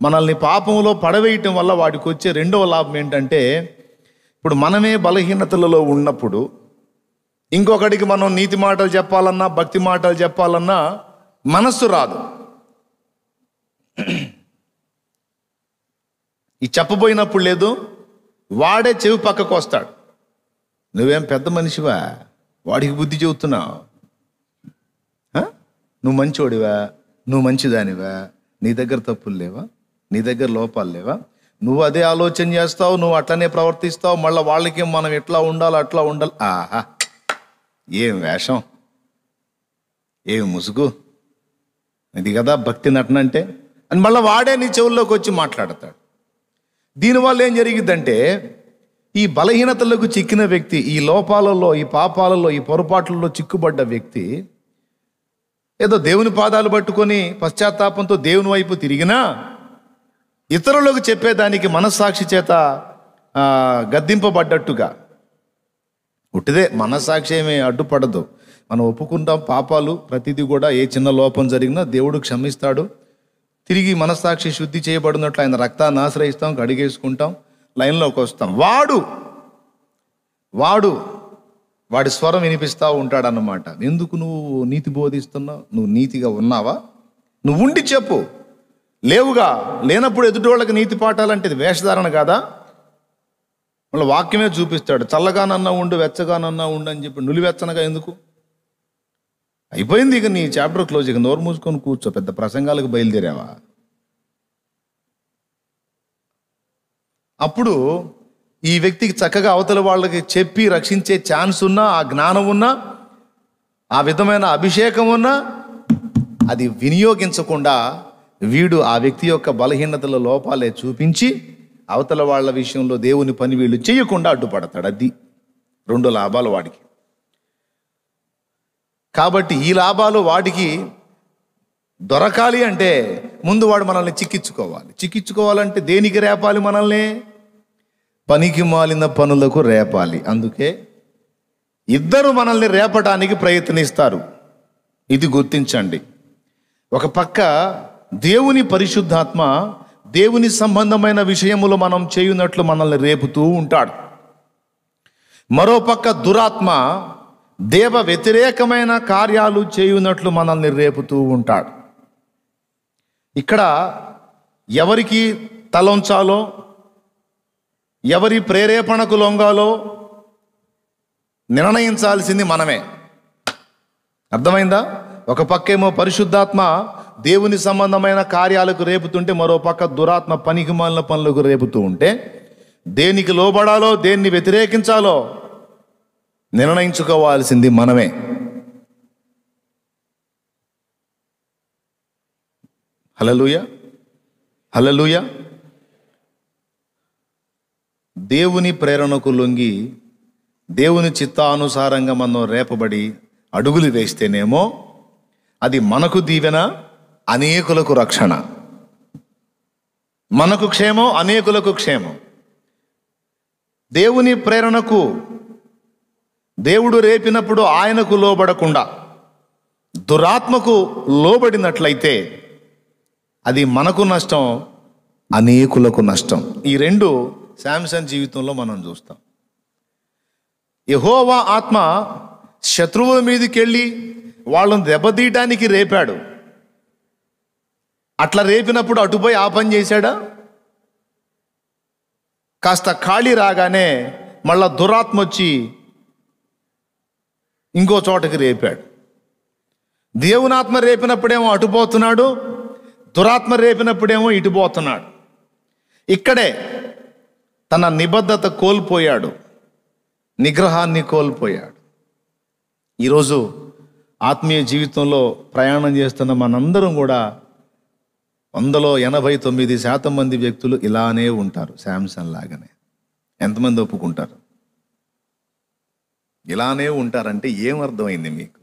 మనల్ని పాపంలో పడవేయటం వల్ల వాడికి వచ్చే 2వ లాభం ఏంటంటే, ఇప్పుడు మనమే బలహీనతలలో ఉన్నప్పుడు ఇంకొకడికి మనం నీతి మాటలు చెప్పాలన్నా భక్తి మాటలు చెప్పాలన్నా మనస్సు రాదు. ఈ చెప్పబోయినప్పుడు లేదు, వాడే చెవి పక్కకు వస్తాడు. నువ్వేం పెద్ద మనిషివా, వాడికి బుద్ధి చెబుతున్నావు? నువ్వు మంచివాడివా, నువ్వు మంచిదానివా, నీ దగ్గర తప్పులు లేవా, నీ దగ్గర లోపాలు లేవా? నువ్వు అదే ఆలోచన చేస్తావు, నువ్వు అట్లనే ప్రవర్తిస్తావు. మళ్ళీ వాళ్ళకి మనం ఎట్లా ఉండాలి అట్లా ఉండాలి. ఆహా, ఏం వేషం, ఏం ముసుగు, ఇది కదా భక్తి నటన అంటే అని మళ్ళీ వాడే నీ చెవుల్లోకి వచ్చి మాట్లాడతాడు. దీనివల్ల ఏం జరిగిద్దంటే, ఈ బలహీనతలకు చిక్కిన వ్యక్తి, ఈ లోపాలలో, ఈ పాపాలలో, ఈ పొరపాట్లలో చిక్కుబడ్డ వ్యక్తి ఏదో దేవుని పాదాలు పట్టుకొని పశ్చాత్తాపంతో దేవుని వైపు తిరిగినా ఇతరులకు చెప్పేదానికి మనస్సాక్షి చేత గద్దింపబడ్డట్టుగా, ఉట్టిదే మనస్సాక్షి ఏమీ అడ్డుపడదు. మనం ఒప్పుకుంటాం పాపాలు, ప్రతిదీ కూడా ఏ చిన్న లోపం జరిగినా దేవుడు క్షమిస్తాడు. తిరిగి మనస్సాక్షి శుద్ధి చేయబడినట్లు ఆయన రక్తాన్ని ఆశ్రయిస్తాం, కడిగేసుకుంటాం, లైన్లోకి వస్తాం. వాడి స్వరం వినిపిస్తూ ఉంటాడన్నమాట. ఎందుకు నువ్వు నీతి బోధిస్తున్నావు? నువ్వు నీతిగా ఉన్నావా? నువ్వు ఉండి చెప్పు. లేవుగా, లేనప్పుడు ఎదుటి నీతి పాఠాలంటే ఇది వేషధారణ కాదా? మళ్ళీ వాక్యమే చూపిస్తాడు. చల్లగానన్నా ఉండు, వెచ్చగానన్నా ఉండు అని చెప్పి నులివెచ్చనగా ఎందుకు? అయిపోయింది, ఇక నీ చాప్టర్ క్లోజ్. ఇక నోరు మూసుకొని కూర్చో. పెద్ద ప్రసంగాలకు బయలుదేరావా? అప్పుడు ఈ వ్యక్తికి చక్కగా అవతల వాళ్ళకి చెప్పి రక్షించే ఛాన్స్ ఉన్నా, ఆ జ్ఞానం ఉన్నా, ఆ విధమైన అభిషేకం ఉన్నా, అది వినియోగించకుండా వీడు ఆ వ్యక్తి యొక్క బలహీనతల లోపాలే చూపించి అవతల వాళ్ళ విషయంలో దేవుని పని వీళ్ళు చేయకుండా అడ్డుపడతాడు. అది 2 లాభాలు వాడికి. కాబట్టి ఈ లాభాలు వాడికి దొరకాలి అంటే ముందు వాడు మనల్ని చిక్కించుకోవాలంటే దేనికి రేపాలి? మనల్ని పనికి మాలిన పనులకు రేపాలి. అందుకే ఇద్దరు మనల్ని రేపడానికి ప్రయత్నిస్తారు. ఇది గుర్తించండి. ఒక పక్క దేవుని పరిశుద్ధాత్మ దేవుని సంబంధమైన విషయములు మనం చేయునట్లు మనల్ని రేపుతూ ఉంటాడు. మరోపక్క దురాత్మ దేవ వ్యతిరేకమైన కార్యాలు చేయునట్లు మనల్ని రేపుతూ ఉంటాడు. ఇక్కడ ఎవరికి తలొంచాలో, ఎవరి ప్రేరేపణకు లొంగాలో నిర్ణయించాల్సింది మనమే. అర్థమైందా? ఒక పక్కేమో పరిశుద్ధాత్మ దేవుని సంబంధమైన కార్యాలకు రేపుతుంటే, మరో పక్క దురాత్మ పనికి మాలిన పనులకు రేపుతూ ఉంటే, దేనికి లోబడాలో దేన్ని వ్యతిరేకించాలో నిర్ణయించుకోవాల్సింది మనమే. హల్లెలూయా, హల్లెలూయా. దేవుని ప్రేరణకు లొంగి దేవుని చిత్తానుసారంగా మనం రేపబడి అడుగులు వేస్తేనేమో అది మనకు దీవెన, అనేకులకు రక్షణ. మనకు క్షేమం, అనేకులకు క్షేమం. దేవుని ప్రేరణకు దేవుడు రేపినప్పుడు ఆయనకు లోబడకుండా దురాత్మకు లోబడినట్లయితే అది మనకు నష్టం, అనేకులకు నష్టం. ఈ 2 శాంసన్ జీవితంలో మనం చూస్తాం. యెహోవా ఆత్మ శత్రువుల మీదకి వెళ్ళి వాళ్ళని దెబ్బతీయటానికి రేపాడు. అట్లా రేపినప్పుడు అటుపోయి ఆ పని చేశాడా? కాస్త ఖాళీ రాగానే మళ్ళా దురాత్మ వచ్చి ఇంకో చోటకి రేపాడు. దేవునాత్మ రేపినప్పుడేమో అటుపోతున్నాడు, దురాత్మ రేపినప్పుడేమో ఇటుపోతున్నాడు. ఇక్కడే తన నిబద్ధత కోల్పోయాడు, నిగ్రహాన్ని కోల్పోయాడు. ఈరోజు ఆత్మీయ జీవితంలో ప్రయాణం చేస్తున్న మనందరం కూడా 100లో 89% మంది వ్యక్తులు ఇలానే ఉంటారు, శాంసన్ లాగానే. ఎంతమంది ఒప్పుకుంటారు? ఇలానే ఉంటారంటే ఏమర్థమైంది మీకు?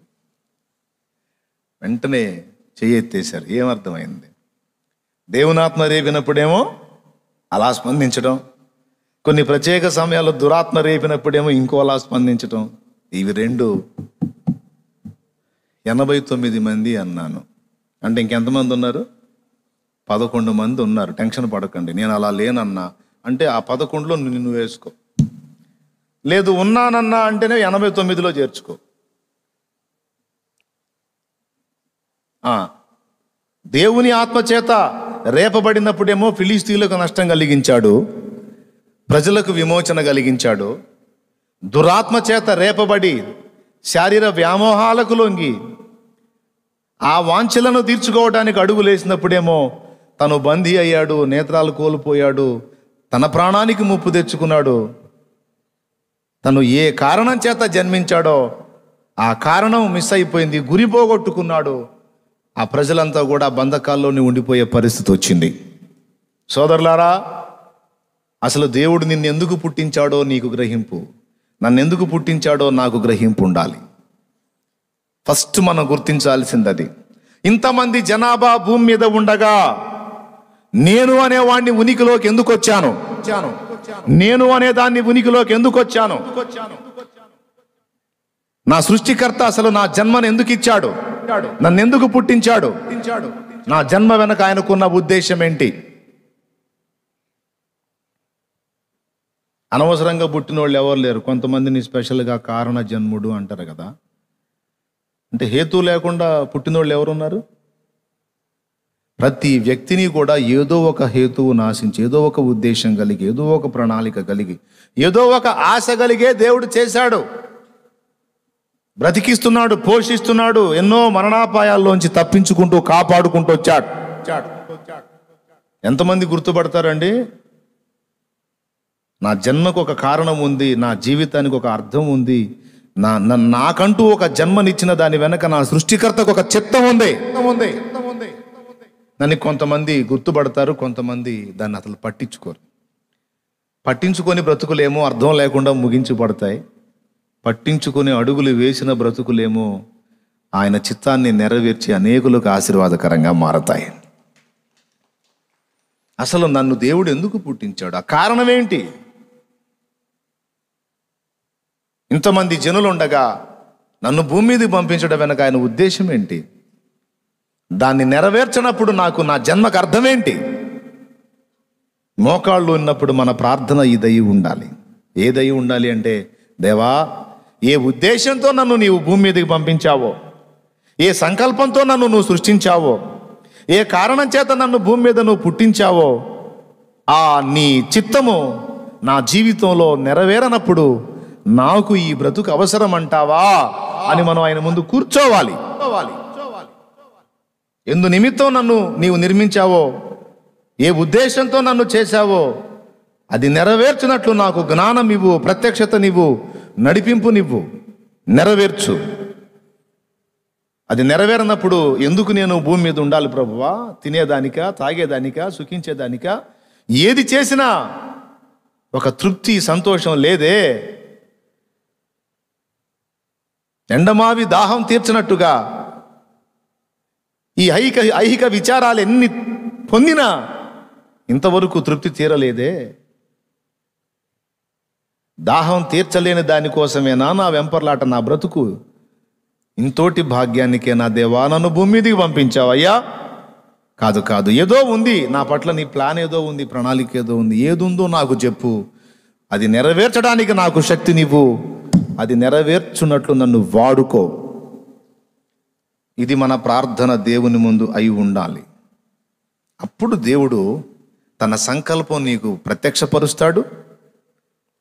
వెంటనే చెయ్యెత్తేశారు. ఏమర్థమైంది? దేవునాత్మ రేపినప్పుడేమో అలా స్పందించడం, కొన్ని ప్రత్యేక సమయాల్లో దురాత్మ రేపినప్పుడేమో ఇంకోలా స్పందించడం. ఇవి 2 89 మంది అన్నాను అంటే ఇంకెంతమంది ఉన్నారు? 11 మంది ఉన్నారు. టెన్షన్ పడకండి, నేను అలా లేనన్నా అంటే ఆ 11లో నిన్ను వేసుకో. లేదు ఉన్నానన్నా అంటేనే 89లో చేర్చుకో. దేవుని ఆత్మ చేత రేపబడినప్పుడేమో ఫిలిస్తీయులకు నష్టం కలిగించాడు, ప్రజలకు విమోచన కలిగించాడు. దురాత్మ చేత రేపబడి శారీర వ్యామోహాలకు లొంగి ఆ వాంఛలను తీర్చుకోవడానికి అడుగులేసినప్పుడేమో తను బందీ అయ్యాడు, నేత్రాలు కోల్పోయాడు, తన ప్రాణానికి ముప్పు తెచ్చుకున్నాడు. తను ఏ కారణం చేత జన్మించాడో ఆ కారణం మిస్ అయిపోయింది, గురి పోగొట్టుకున్నాడు. ఆ ప్రజలంతా కూడా బంధకాల్లోనే ఉండిపోయే పరిస్థితి వచ్చింది. సోదరులారా, అసలు దేవుడు నిన్ను ఎందుకు పుట్టించాడో నీకు గ్రహింపు, నన్ను ఎందుకు పుట్టించాడో నాకు గ్రహింపు ఉండాలి. ఫస్ట్ మనం గుర్తించాల్సింది అది. ఇంతమంది జనాభా భూమి మీద ఉండగా నేను అనేవాడిని ఉనికిలోకి ఎందుకు వచ్చాను? నేను అనే దాన్ని ఉనికిలోకి ఎందుకు వచ్చాను? నా సృష్టికర్త అసలు నా జన్మను ఎందుకు ఇచ్చాడు? నన్ను ఎందుకు పుట్టించాడు? నా జన్మ వెనక ఆయనకున్న ఉద్దేశం ఏంటి? అనవసరంగా పుట్టిన వాళ్ళు ఎవరు లేరు. కొంతమందిని స్పెషల్గా కారణ జన్ముడు అంటారు కదా. అంటే హేతు లేకుండా పుట్టినోళ్ళు ఎవరున్నారు? ప్రతి వ్యక్తిని కూడా ఏదో ఒక హేతువు నాశించి, ఏదో ఒక ఉద్దేశం కలిగి, ఏదో ఒక ప్రణాళిక కలిగి, ఏదో ఒక ఆశ కలిగే దేవుడు చేశాడు. బ్రతికిస్తున్నాడు, పోషిస్తున్నాడు, ఎన్నో మరణాపాయాల్లోంచి తప్పించుకుంటూ కాపాడుకుంటూ వచ్చాడు. ఎంతమంది గుర్తుపడతారండి? నా జన్మకు ఒక కారణం ఉంది, నా జీవితానికి ఒక అర్థం ఉంది, నాకంటూ ఒక జన్మనిచ్చిన దాని వెనక నా సృష్టికర్తకు ఒక చిత్తం ఉంది. నన్ను కొంతమంది గుర్తుపడతారు, కొంతమంది దాన్ని అసలు పట్టించుకోరు. పట్టించుకొని బ్రతుకులేమో అర్థం లేకుండా ముగించి పడతాయి, పట్టించుకొని అడుగులు వేసిన బ్రతుకులేమో ఆయన చిత్తాన్ని నెరవేర్చి అనేకులకు ఆశీర్వాదకరంగా మారతాయి. అసలు నన్ను దేవుడు ఎందుకు పుట్టించాడు? ఆ కారణం ఏంటి? ఇంతమంది జనులు ఉండగా నన్ను భూమి మీదకి పంపించడం వెనక ఆయన ఉద్దేశం ఏంటి? దాన్ని నెరవేర్చినప్పుడు నాకు నా జన్మకు అర్థం ఏంటి? మోకాళ్ళు ఉన్నప్పుడు మన ప్రార్థన ఈ దయ ఉండాలి. ఏ దయ ఉండాలి అంటే, దేవా, ఏ ఉద్దేశంతో నన్ను నీవు భూమి మీదకి పంపించావో, ఏ సంకల్పంతో నన్ను నువ్వు సృష్టించావో, ఏ కారణం చేత నన్ను భూమి మీద నువ్వు పుట్టించావో, ఆ నీ చిత్తము నా జీవితంలో నెరవేరనప్పుడు నాకు ఈ బ్రతుకు అవసరం అంటావా అని మనం ఆయన ముందు కూర్చోవాలి. ఎందు నిమిత్తం నన్ను నీవు నిర్మించావో, ఏ ఉద్దేశంతో నన్ను చేశావో అది నెరవేర్చినట్లు నాకు జ్ఞానం ఇవ్వు, ప్రత్యక్షత నివ్వు, నడిపింపు నివ్వు, నెరవేర్చు. అది నెరవేరనప్పుడు ఎందుకు నేను భూమి మీద ఉండాలి ప్రభువా? తినేదానికా, తాగేదానికా, సుఖించేదానికా? ఏది చేసినా ఒక తృప్తి, సంతోషం లేదే. ఎండమావి దాహం తీర్చినట్టుగా ఈ ఐహిక విచారాలు ఎన్ని పొందినా ఇంతవరకు తృప్తి తీరలేదే. దాహం తీర్చలేని దానికోసమేనా నా వెంపర్లాట, నా బ్రతుకు? ఇంతోటి భాగ్యానికే నా దేవా నన్ను భూమి మీదకి పంపించావయ్యా? కాదు కాదు, ఏదో ఉంది నా పట్ల, నీ ప్లాన్ ఏదో ఉంది, ప్రణాళిక ఏదో ఉంది. ఏదుందో నాకు చెప్పు, అది నెరవేర్చడానికి నాకు శక్తినివ్వు, అది నెరవేర్చున్నట్లు నన్ను వాడుకో. ఇది మన ప్రార్థన దేవుని ముందు అయి ఉండాలి. అప్పుడు దేవుడు తన సంకల్పం నీకు ప్రత్యక్షపరుస్తాడు.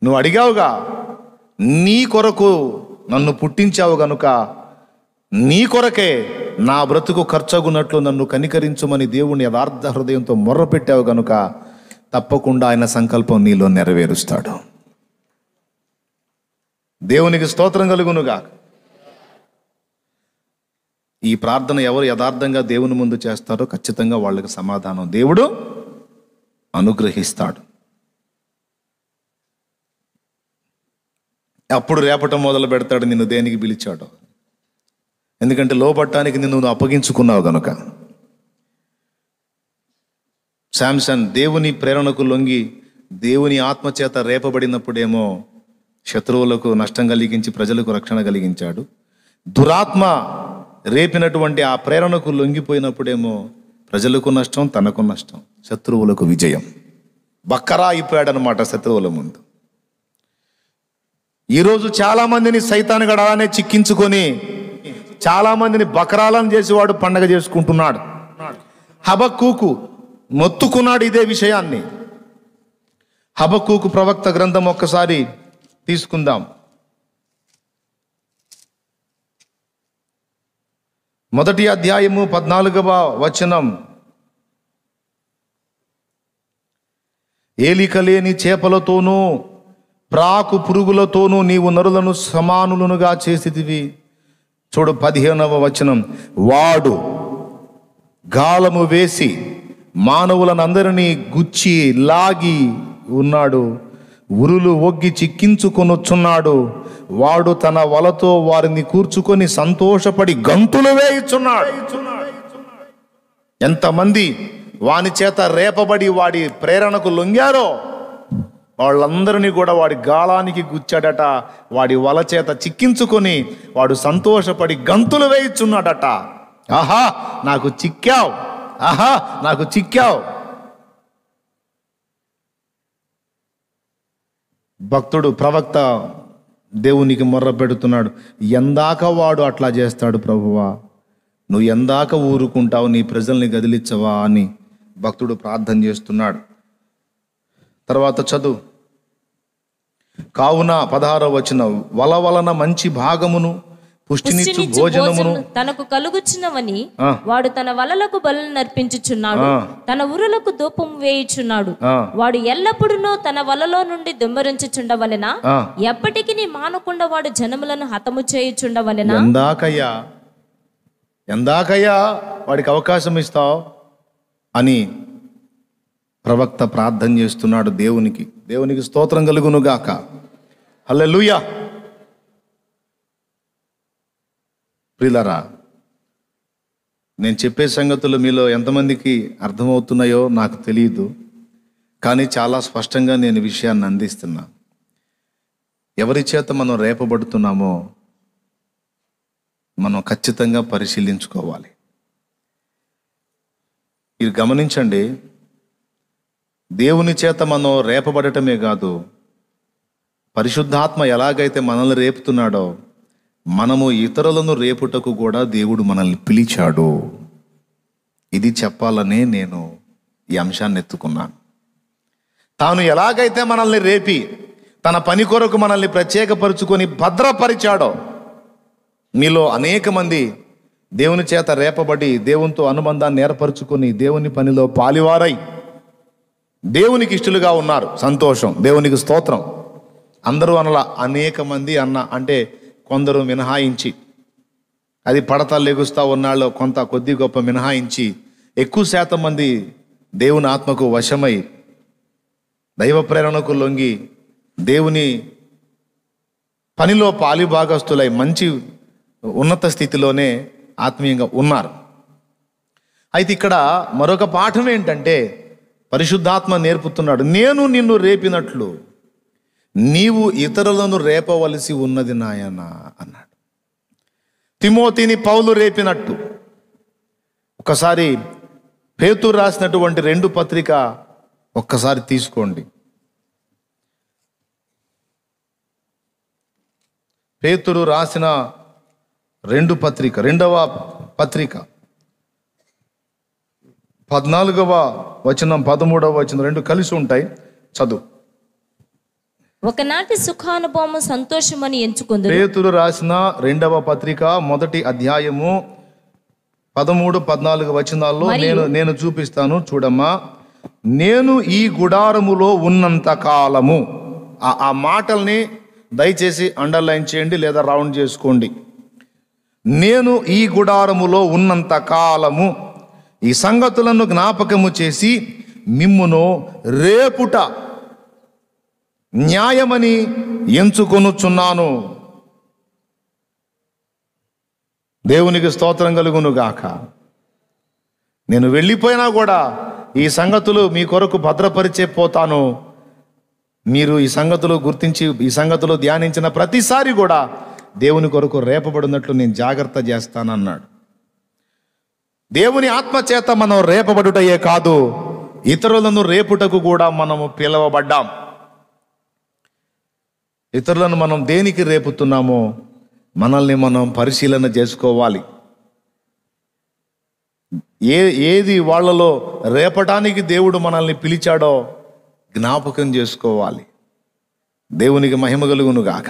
నువ్వు అడిగావుగా, నీ కొరకు నన్ను పుట్టించావు గనుక నీ కొరకే నా బ్రతుకు ఖర్చగున్నట్లు నన్ను కనికరించుమని దేవుని యథార్థ హృదయంతో మొర్రపెట్టావు గనుక తప్పకుండా ఆయన సంకల్పం నీలో నెరవేరుస్తాడు. దేవునికి స్తోత్రం కలుగునుగా. ఈ ప్రార్థన ఎవరు యథార్థంగా దేవుని ముందు చేస్తారో ఖచ్చితంగా వాళ్ళకి సమాధానం దేవుడు అనుగ్రహిస్తాడు. అప్పుడు రేపటం మొదలు పెడతాడు నిన్ను దేనికి పిలిచాడు. ఎందుకంటే లోపట్టానికి నిన్ను అప్పగించుకున్నావు గనుక. శాంసన్ దేవుని ప్రేరణకు లొంగి దేవుని ఆత్మచేత రేపబడినప్పుడేమో శత్రువులకు నష్టం కలిగించి ప్రజలకు రక్షణ కలిగించాడు. దురాత్మ రేపినటువంటి ఆ ప్రేరణకు లొంగిపోయినప్పుడేమో ప్రజలకు నష్టం, తనకు నష్టం, శత్రువులకు విజయం. బక్కరా అయిపోయాడనమాట శత్రువుల ముందు. ఈరోజు చాలామందిని సైతాను గడానే చిక్కించుకొని చాలామందిని బకరాలను చేసి వాడు పండగ చేసుకుంటున్నాడు. హబక్కూకు మొత్తుకున్నాడు ఇదే విషయాన్ని. హబక్కూకు ప్రవక్త గ్రంథం ఒక్కసారి తీసుకుందాం. మొదటి అధ్యాయము 14వ వచనం. ఏలిక లేని చేపలతోనూ ప్రాకు పురుగులతోనూ నీవు నరులను సమానులనుగా చేసితివి. చూడు 15వ వచనం. వాడు గాలము వేసి మానవులనందరినీ గుచ్చి లాగి ఉన్నాడు, ఉరులు ఒగ్గి చిక్కించుకొనొచ్చున్నాడు. వాడు తన వలతో వారిని కూర్చుకొని సంతోషపడి గంతులు వేయుచున్నాడు. ఎంతమంది వాని చేత రేపబడి వాడి ప్రేరణకు లొంగారో వాళ్ళందరినీ కూడా వాడి గాలానికి గుచ్చాడట. వాడి వల చేత చిక్కించుకొని వాడు సంతోషపడి గంతులు వేయుచున్నాడట. ఆహా నాకు చిక్కావు, ఆహా నాకు చిక్కావు. భక్తుడు ప్రవక్త దేవునికి మొర్ర పెడుతున్నాడు. ఎందాక వాడు అట్లా చేస్తాడు ప్రభువా, నువ్వు ఎందాక ఊరుకుంటావు, నీ ప్రజల్ని గదిలిచ్చవా అని భక్తుడు ప్రార్థన చేస్తున్నాడు. తర్వాత చదువు. కావున 16వ వచనం. వల వలన మంచి భాగమును పుష్టినిచ్చు భోజనమును తనకు కలుగుచున్నవని వాడు తన వలలకు బలులు నర్పించుచున్నాడు, తన ఉరులకు ధూపం వేయుచున్నాడు. వాడు ఎల్లప్పుడూ తన వలలో నుండి దుమ్మరించుచుండవలెనా, ఎప్పటికీ మానకుండా వాడు జనములను హతము చేయుచుండవలెనా. ఎందాకయ్యా వాడికి అవకాశం ఇస్తావు అని ప్రవక్త ప్రార్థన చేస్తున్నాడు దేవునికి. దేవునికి స్తోత్రం కలుగునుగాక. హల్లెలూయా. ప్రియులారా, నేను చెప్పే సంగతులు మీలో ఎంతమందికి అర్థమవుతున్నాయో నాకు తెలియదు, కానీ చాలా స్పష్టంగా నేను విషయాన్ని అందిస్తున్నా. ఎవరి చేత మనం రేపబడుతున్నామో మనం ఖచ్చితంగా పరిశీలించుకోవాలి. మీరు గమనించండి, దేవుని చేత మనం రేపబడటమే కాదు, పరిశుద్ధాత్మ ఎలాగైతే మనల్ని రేపుతున్నాడో మనము ఇతరులను రేపుటకు కూడా దేవుడు మనల్ని పిలిచాడు. ఇది చెప్పాలనే నేను ఈ అంశాన్ని ఎత్తుకున్నాను. తాను ఎలాగైతే మనల్ని రేపి తన పని కొరకు మనల్ని ప్రత్యేకపరుచుకొని భద్రపరిచాడో, మీలో అనేక మంది దేవుని చేత రేపబడి దేవునితో అనుబంధాన్ని ఏర్పరచుకొని దేవుని పనిలో పాలివారై దేవునికి ఇష్టలుగా ఉన్నారు. సంతోషం, దేవునికి స్తోత్రం. అందరూ అనలా, అనేక మంది అన్న అంటే కొందరు మినహాయించి, అది పడతా లెగుస్తా ఉన్నాళ్ళు కొంత కొద్ది గొప్ప మినహాయించి ఎక్కువ శాతం మంది దేవుని ఆత్మకు వశమై దైవ ప్రేరణకు లొంగి దేవుని పనిలో పాలిభాగస్తులై మంచి ఉన్నత స్థితిలోనే ఆత్మీయంగా ఉన్నారు. అయితే ఇక్కడ మరొక పాఠం ఏంటంటే, పరిశుద్ధాత్మ నేర్పుతున్నాడు, నేను నిన్ను రేపినట్లు నీవు ఇతరులను రేపవలసి ఉన్నది నాయనా అన్నాడు. తిమోతిని పౌలు రేపినట్టు. ఒకసారి పేతురు రాసినటువంటి 2 పత్రిక ఒక్కసారి తీసుకోండి. పేతురు రాసిన 2వ పత్రిక 14వ వచనం 13వ వచనం 2 కలిసి ఉంటాయి. చదువు. ఒకనాటి సుఖానుభవము సంతోషమని ఎంచుకుంది. పేతురు రాసిన 2వ పత్రిక 1వ అధ్యాయము 13-14 వచనాల్లో నేను చూపిస్తాను చూడమ్మా. నేను ఈ గుడారములో ఉన్నంత కాలము, ఆ మాటల్ని దయచేసి అండర్లైన్ చేయండి లేదా రౌండ్ చేసుకోండి. నేను ఈ గుడారములో ఉన్నంత కాలము ఈ సంగతులను జ్ఞాపకము చేసి మిమ్మును రేపుట న్యాయమని ఎంచుకొనుచున్నాను. దేవునికి స్తోత్రం కలుగునుగాక. నేను వెళ్ళిపోయినా కూడా ఈ సంగతులు మీ కొరకు భద్రపరిచే పోతాను. మీరు ఈ సంగతులు గుర్తించి ఈ సంగతులు ధ్యానించిన ప్రతిసారి కూడా దేవుని కొరకు రేపబడినట్లు నేను జాగ్రత్త చేస్తానన్నాడు. దేవుని ఆత్మచేత మనం రేపబడుటయే కాదు, ఇతరులను రేపుటకు కూడా మనము పిలవబడ్డాం. ఇతరులను మనం దేనికి రేపుతున్నామో మనల్ని మనం పరిశీలన చేసుకోవాలి. ఏది వాళ్ళలో రేపటానికి దేవుడు మనల్ని పిలిచాడో జ్ఞాపకం చేసుకోవాలి. దేవునికి మహిమ కలుగును గాక.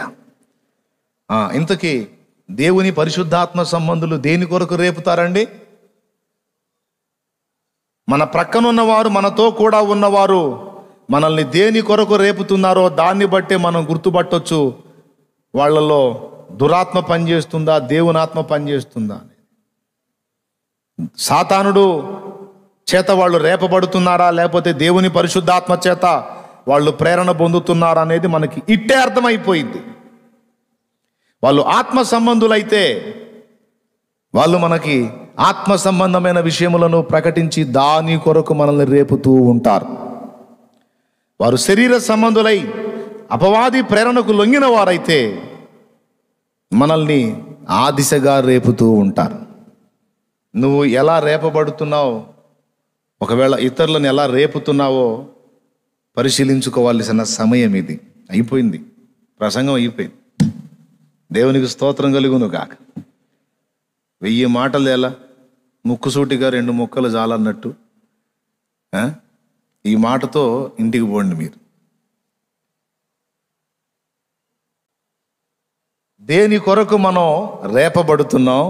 ఇంతకీ దేవుని పరిశుద్ధాత్మ సంబంధులు దేని కొరకు రేపుతారండి? మన ప్రక్కన ఉన్నవారు, మనతో కూడా ఉన్నవారు మనల్ని దేని కొరకు రేపుతున్నారో దాన్ని బట్టే మనం గుర్తుపట్టొచ్చు వాళ్ళలో దురాత్మ పనిచేస్తుందా, దేవుని ఆత్మ పనిచేస్తుందా. సాతానుడు చేత వాళ్ళు రేపబడుతున్నారా, లేకపోతే దేవుని పరిశుద్ధాత్మ చేత వాళ్ళు ప్రేరణ పొందుతున్నారా అనేది మనకి ఇట్టే అర్థమైపోయింది. వాళ్ళు ఆత్మ సంబంధులైతే వాళ్ళు మనకి ఆత్మ సంబంధమైన విషయములను ప్రకటించి దాని కొరకు మనల్ని రేపుతూ ఉంటారు. వారు శరీర సంబంధులై అపవాది ప్రేరణకు లొంగిన వారైతే మనల్ని ఆ దిశగా రేపుతూ ఉంటారు. నువ్వు ఎలా రేపబడుతున్నావు, ఒకవేళ ఇతరులను ఎలా రేపుతున్నావో పరిశీలించుకోవాల్సిన సమయం ఇది. అయిపోయింది, ప్రసంగం అయిపోయింది. దేవునికి స్తోత్రం కలుగును గాక. 1000 మాటలు ఎలా ముక్కుసూటిగా 2 ముక్కలు చాలన్నట్టు ఈ మాటతో ఇంటికి పోండి మీరు. దేని కొరకు మనం రేపబడుతున్నాం,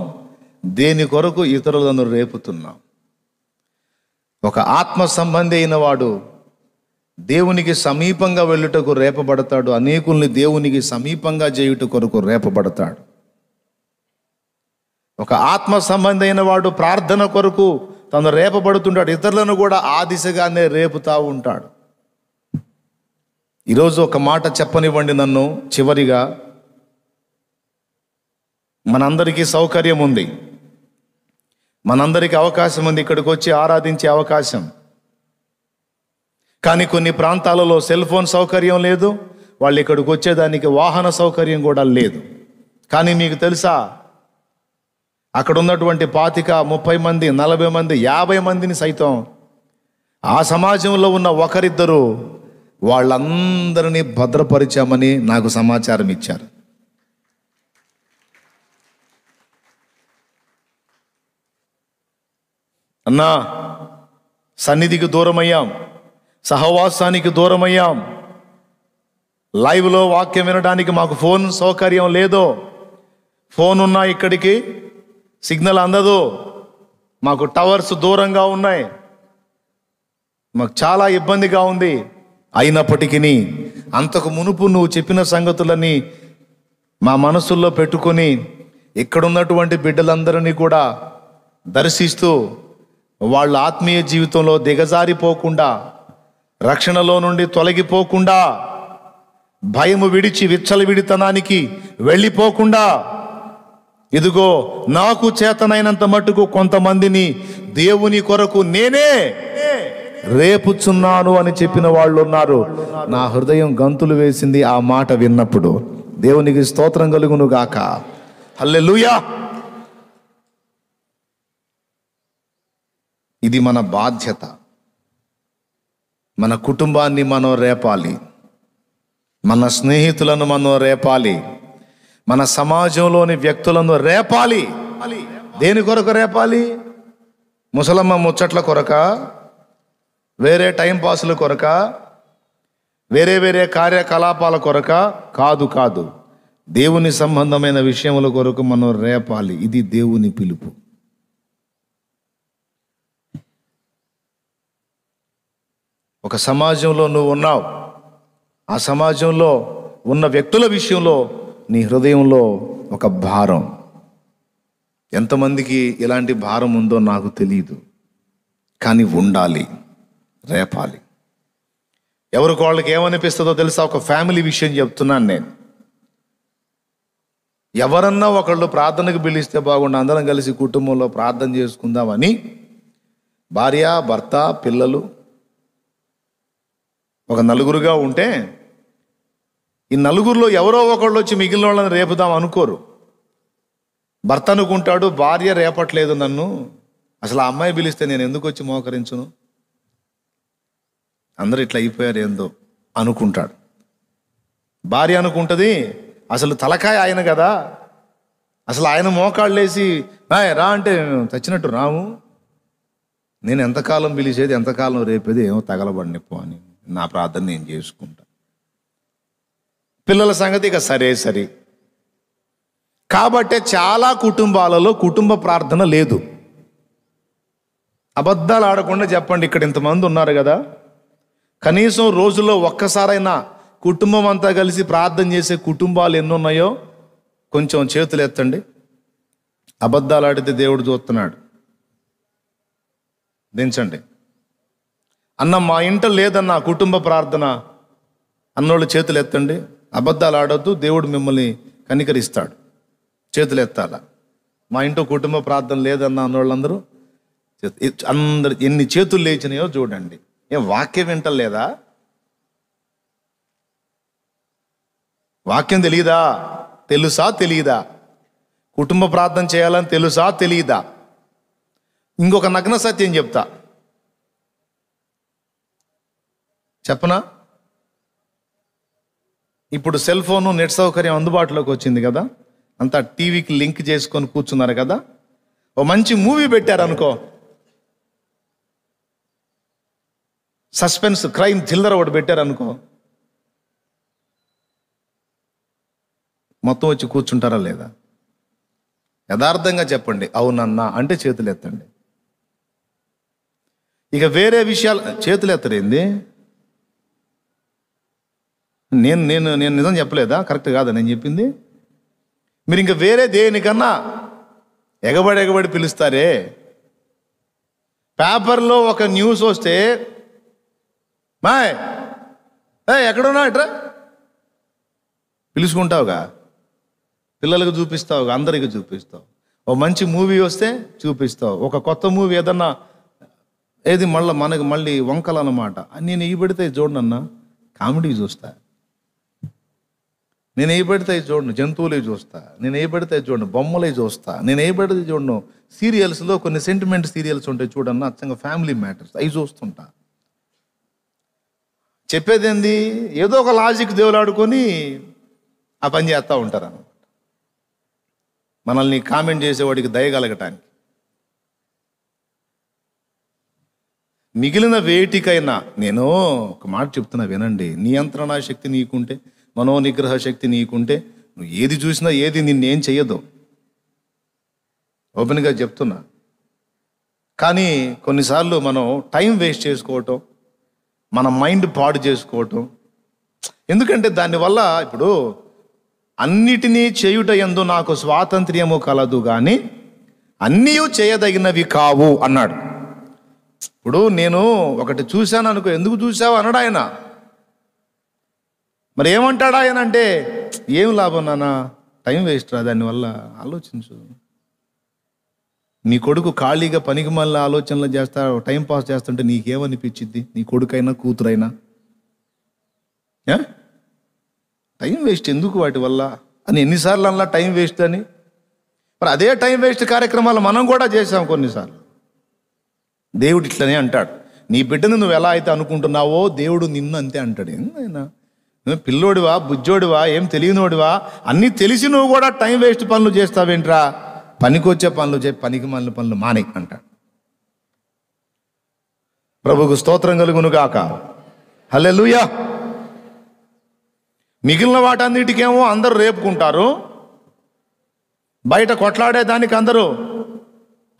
దేని కొరకు ఇతరులను రేపుతున్నాం. ఒక ఆత్మ సంబంధి అయిన వాడు దేవునికి సమీపంగా వెళ్ళుటకు రేపబడతాడు. అనేకుల్ని దేవునికి సమీపంగా చేయుట కొరకు రేపబడతాడు. ఒక ఆత్మ సంబంధి అయిన వాడు ప్రార్థన కొరకు తను రేపబడుతుంటాడు. ఇతరులను కూడా ఆ దిశగానే రేపుతా ఉంటాడు. ఈరోజు ఒక మాట చెప్పనివ్వండి నన్ను. చివరిగా, మనందరికీ సౌకర్యం ఉంది, మనందరికీ అవకాశం ఉంది ఇక్కడికి వచ్చి ఆరాధించే అవకాశం. కానీ కొన్ని ప్రాంతాలలో సెల్ ఫోన్ సౌకర్యం లేదు, వాళ్ళు ఇక్కడికి వచ్చేదానికి వాహన సౌకర్యం కూడా లేదు. కానీ మీకు తెలుసా, అక్కడ ఉన్నటువంటి 25, 30 మంది, 40 మంది, 50 మందిని సైతం ఆ సమాజంలో ఉన్న ఒకరిద్దరు వాళ్ళందరినీ భద్రపరిచామని నాకు సమాచారం ఇచ్చారు. అన్నా, సన్నిధికి దూరమయ్యాం, సహవాసానికి దూరమయ్యాం, లైవ్లో వాక్యం వినడానికి మాకు ఫోన్ సౌకర్యం లేదు, ఫోన్ ఉన్నా ఇక్కడికి సిగ్నల్ అందదు, మాకు టవర్స్ దూరంగా ఉన్నాయి, మాకు చాలా ఇబ్బందిగా ఉంది. అయినప్పటికీ అంతకు మునుపు నువ్వు చెప్పిన సంగతులని మా మనసుల్లో పెట్టుకొని ఇక్కడున్నటువంటి బిడ్డలందరినీ కూడా దర్శిస్తూ వాళ్ళ ఆత్మీయ జీవితంలో దిగజారిపోకుండా, రక్షణలో నుండి తొలగిపోకుండా, భయము విడిచి విచ్చలవిడితనానికి వెళ్ళిపోకుండా, ఇదిగో నాకు చేతనైనంత మట్టుకు కొంతమందిని దేవుని కొరకు నేనే రేపుచున్నాను అని చెప్పిన వాళ్ళు ఉన్నారు. నా హృదయం గంతులు వేసింది ఆ మాట విన్నప్పుడు. దేవునికి స్తోత్రం కలుగును గాక. హల్లెలూయా. ఇది మన బాధ్యత. మన కుటుంబాన్ని మనం రేపాలి, మన స్నేహితులను మనం రేపాలి, మన సమాజంలోని వ్యక్తులను రేపాలి. దేని కొరకు రేపాలి? ముసలమ్మ ముచ్చట్ల కొరక, వేరే టైంపాసుల కొరక, వేరే వేరే కార్యకలాపాల కొరక కాదు, కాదు. దేవుని సంబంధమైన విషయముల కొరకు మనం రేపాలి. ఇది దేవుని పిలుపు. ఒక సమాజంలో నువ్వు ఉన్నావు, ఆ సమాజంలో ఉన్న వ్యక్తుల విషయంలో నీ హృదయంలో ఒక భారం. ఎంతమందికి ఇలాంటి భారం ఉందో నాకు తెలియదు, కానీ ఉండాలి, రేపాలి. ఎవరికి వాళ్ళకి ఏమనిపిస్తుందో తెలుసా? ఒక ఫ్యామిలీ విషయం చెప్తున్నాను నేను. ఎవరన్నా ఒకళ్ళు ప్రార్థనకు పిలిస్తే బాగుండు, అందరం కలిసి కుటుంబంలో ప్రార్థన చేసుకుందామని భార్య, భర్త, పిల్లలు ఒక నలుగురుగా ఉంటే, ఈ నలుగురిలో ఎవరో ఒకళ్ళు వచ్చి మిగిలిన వాళ్ళని రేపుదాం అనుకోరు. భర్త అనుకుంటాడు, భార్య రేపట్లేదు నన్ను, అసలు ఆ అమ్మాయి పిలిస్తే నేను ఎందుకు వచ్చి మోకరించును, అందరూ ఇట్లా అయిపోయారు ఏందో అనుకుంటాడు. భార్య అనుకుంటుంది, అసలు తలకాయ ఆయన కదా, అసలు ఆయన మోకాళ్ళేసి రా అంటే చచ్చినట్టు రాము, నేను ఎంతకాలం పిలిచేది, ఎంతకాలం రేపేది, ఏమో తగలబడినిపో అని నా ప్రార్థన నేను చేసుకుంటా. పిల్లల సంగతి ఇక సరే. కాబట్టే చాలా కుటుంబాలలో కుటుంబ ప్రార్థన లేదు. అబద్ధాలు ఆడకుండా చెప్పండి, ఇక్కడ ఇంతమంది ఉన్నారు కదా, కనీసం రోజులో ఒక్కసారైనా కుటుంబం అంతా కలిసి ప్రార్థన చేసే కుటుంబాలు ఎన్నున్నాయో కొంచెం చేతులు ఎత్తండి. అబద్ధాలు ఆడితే దేవుడు చూస్తున్నాడు. దించండి. అన్న మా ఇంట లేదన్న కుటుంబ ప్రార్థన అన్నోళ్ళు చేతులు ఎత్తండి. అబద్ధాలు ఆడొద్దు, దేవుడు మిమ్మల్ని కనికరిస్తాడు. చేతులు ఎత్తాల. మా ఇంట్లో కుటుంబ ప్రార్థన లేదన్న అన్నోళ్ళందరూ అందరు ఎన్ని చేతులు లేచినాయో చూడండి. ఏం వాక్యం వింటలేదా? వాక్యం తెలియదా? తెలుసా తెలియదా? కుటుంబ ప్రార్థన చేయాలని తెలుసా తెలియదా? ఇంకొక నగ్న సత్యం చెప్తా, చెప్పనా? ఇప్పుడు సెల్ ఫోను, నెట్ సౌకర్యం అందుబాటులోకి వచ్చింది కదా, అంతా టీవీకి లింక్ చేసుకొని కూర్చున్నారు కదా. ఓ మంచి మూవీ పెట్టారనుకో, సస్పెన్స్ క్రైమ్ థ్రిల్లర్ ఒకటి పెట్టారనుకో, మొత్తం వచ్చి కూర్చుంటారా లేదా? యథార్థంగా చెప్పండి, అవునన్నా అంటే చేతులు ఎత్తండి. ఇక వేరే విషయాలు చేతులు ఎత్తరేంది? నేను నిజం చెప్పలేదా? కరెక్ట్ కాదా నేను చెప్పింది? మీరు ఇంకా వేరే దేనికన్నా ఎగబడి పిలుస్తారే. పేపర్లో ఒక న్యూస్ వస్తే మాయ్ ఎక్కడున్నా ఇట్రా పిలుచుకుంటావుగా, పిల్లలకు చూపిస్తావుగా, అందరికి చూపిస్తావు. ఓ మంచి మూవీ వస్తే చూపిస్తావు. ఒక కొత్త మూవీ ఏదన్నా ఏది మనకు మళ్ళీ వంకలు అన్నమాట. నేను ఈ పెడితే చూడనన్నా కామెడీ చూస్తా, నేను ఏ పెడితే చూడను జంతువులే చూస్తా, నేను ఏ పెడితే చూడను బొమ్మలే చూస్తా, నేను ఏ పెడితే చూడను సీరియల్స్లో కొన్ని సెంటిమెంట్ సీరియల్స్ ఉంటాయి చూడన్నా, అచ్చంగా ఫ్యామిలీ మ్యాటర్స్ అవి చూస్తుంటా. చెప్పేది ఏంది? ఏదో ఒక లాజిక్ దేవులాడుకొని ఆ పని చేస్తూ ఉంటారు అన్నమాట, మనల్ని కామెంట్ చేసేవాడికి దయగలగటానికి. మిగిలిన వేటికైనా నేను ఒక మాట చెప్తున్నా వినండి. నియంత్రణ శక్తి నీకుంటే, మనోనిగ్రహ శక్తి నీకుంటే, నువ్వు ఏది చూసినా ఏది నిన్నేం చెయ్యదు, ఓపెన్గా చెప్తున్నా. కానీ కొన్నిసార్లు మనం టైం వేస్ట్ చేసుకోవటం, మన మైండ్ పాడు చేసుకోవటం. ఎందుకంటే దానివల్ల ఇప్పుడు అన్నిటినీ చేయుట యందు నాకు స్వాతంత్ర్యము కలదు కానీ అన్నీ చేయదగినవి కావు అన్నాడు. ఇప్పుడు నేను ఒకటి చూశాను అనుకో, ఎందుకు చూసావు అన్నాడు ఆయన. మరి ఏమంటాడు ఆయన అంటే, ఏం లాభం నాన్న, టైం వేస్ట్ రా, దానివల్ల ఆలోచించు. నీ కొడుకు ఖాళీగా పనికి మళ్ళీ ఆలోచనలు చేస్తా టైం పాస్ చేస్తుంటే నీకేమనిపించింది? నీ కొడుకైనా కూతురైనా టైం వేస్ట్ ఎందుకు వాటి వల్ల అని ఎన్నిసార్లు అలా టైం వేస్ట్ అని. మరి అదే టైం వేస్ట్ కార్యక్రమాలు మనం కూడా చేసాం కొన్నిసార్లు. దేవుడు ఇట్లనే అంటాడు, నీ బిడ్డను నువ్వు ఎలా అయితే అనుకుంటున్నావో దేవుడు నిన్ను అంతే అంటాడు. ఏందైనా నువ్వు పిల్లోడివా, బుజ్జోడివా, ఏం తెలియనోడివా, అన్నీ తెలిసి నువ్వు కూడా టైం వేస్ట్ పనులు చేస్తావేంట్రా, పనికొచ్చే పనులు చేయి, పనికి మాలిన పనులు మానే అంటాడు. ప్రభువుకు స్తోత్రం కలుగును గాక. హల్లెలూయా. మిగిలిన వాటన్నిటికేమో అందరూ రేపుకుంటారు, బయట కొట్లాడేదానికి అందరూ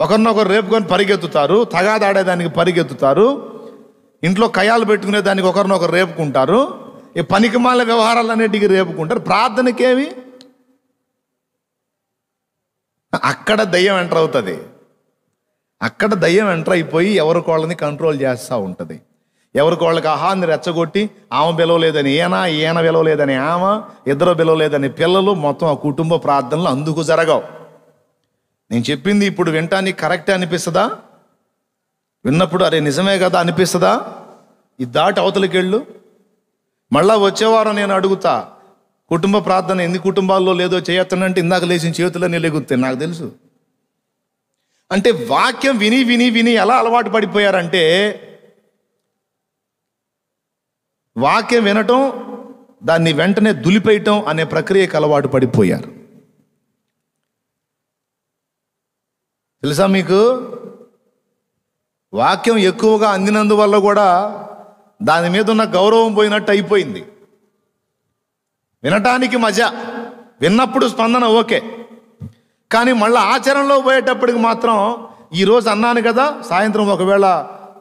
ఒకరినొకరు రేపుకొని పరిగెత్తుతారు, తగాదాడేదానికి పరిగెత్తుతారు, ఇంట్లో కయాలు పెట్టుకునే దానికి ఒకరినొకరు రేపుకుంటారు, ఈ పనికిమాల వ్యవహారాలన్నిటికీ రేపుకుంటారు. ప్రార్థనకేమి? అక్కడ దయ్యం ఎంటర్ అవుతుంది. అక్కడ దయ్యం ఎంటర్ అయిపోయి ఎవరికోళ్ళని కంట్రోల్ చేస్తూ ఉంటుంది. ఎవరికోళ్ళకి ఆహాన్ని రెచ్చగొట్టి ఆమె పిలవలేదని ఈయన పిలవలేదని ఆమె, ఇద్దరు పిలవలేదని పిల్లలు, మొత్తం ఆ కుటుంబ ప్రార్థనలు అందుకు జరగవు. నేను చెప్పింది ఇప్పుడు వినటానికి కరెక్టే అనిపిస్తుందా? విన్నప్పుడు అరే నిజమే కదా అనిపిస్తుందా? ఇది దాటి అవతలికి వెళ్ళు. మళ్ళా వచ్చేవారం నేను అడుగుతా, కుటుంబ ప్రార్థన ఎన్ని కుటుంబాల్లో లేదో చేయొచ్చనంటే ఇందాక లేచిన చేతులన్నీ లెగుతాయి, నాకు తెలుసు. అంటే వాక్యం విని విని విని ఎలా అలవాటు పడిపోయారంటే, వాక్యం వినటం, దాన్ని వెంటనే దులిపేయటం అనే ప్రక్రియకు అలవాటు పడిపోయారు. తెలుసా మీకు? వాక్యం ఎక్కువగా అందినందువల్ల కూడా దాని మీద ఉన్న గౌరవం పోయినట్టు అయిపోయింది. వినటానికి మజా, విన్నప్పుడు స్పందన ఓకే, కానీ మళ్ళీ ఆచరణలో పోయేటప్పటికి మాత్రం ఈరోజు అన్నాను కదా, సాయంత్రం ఒకవేళ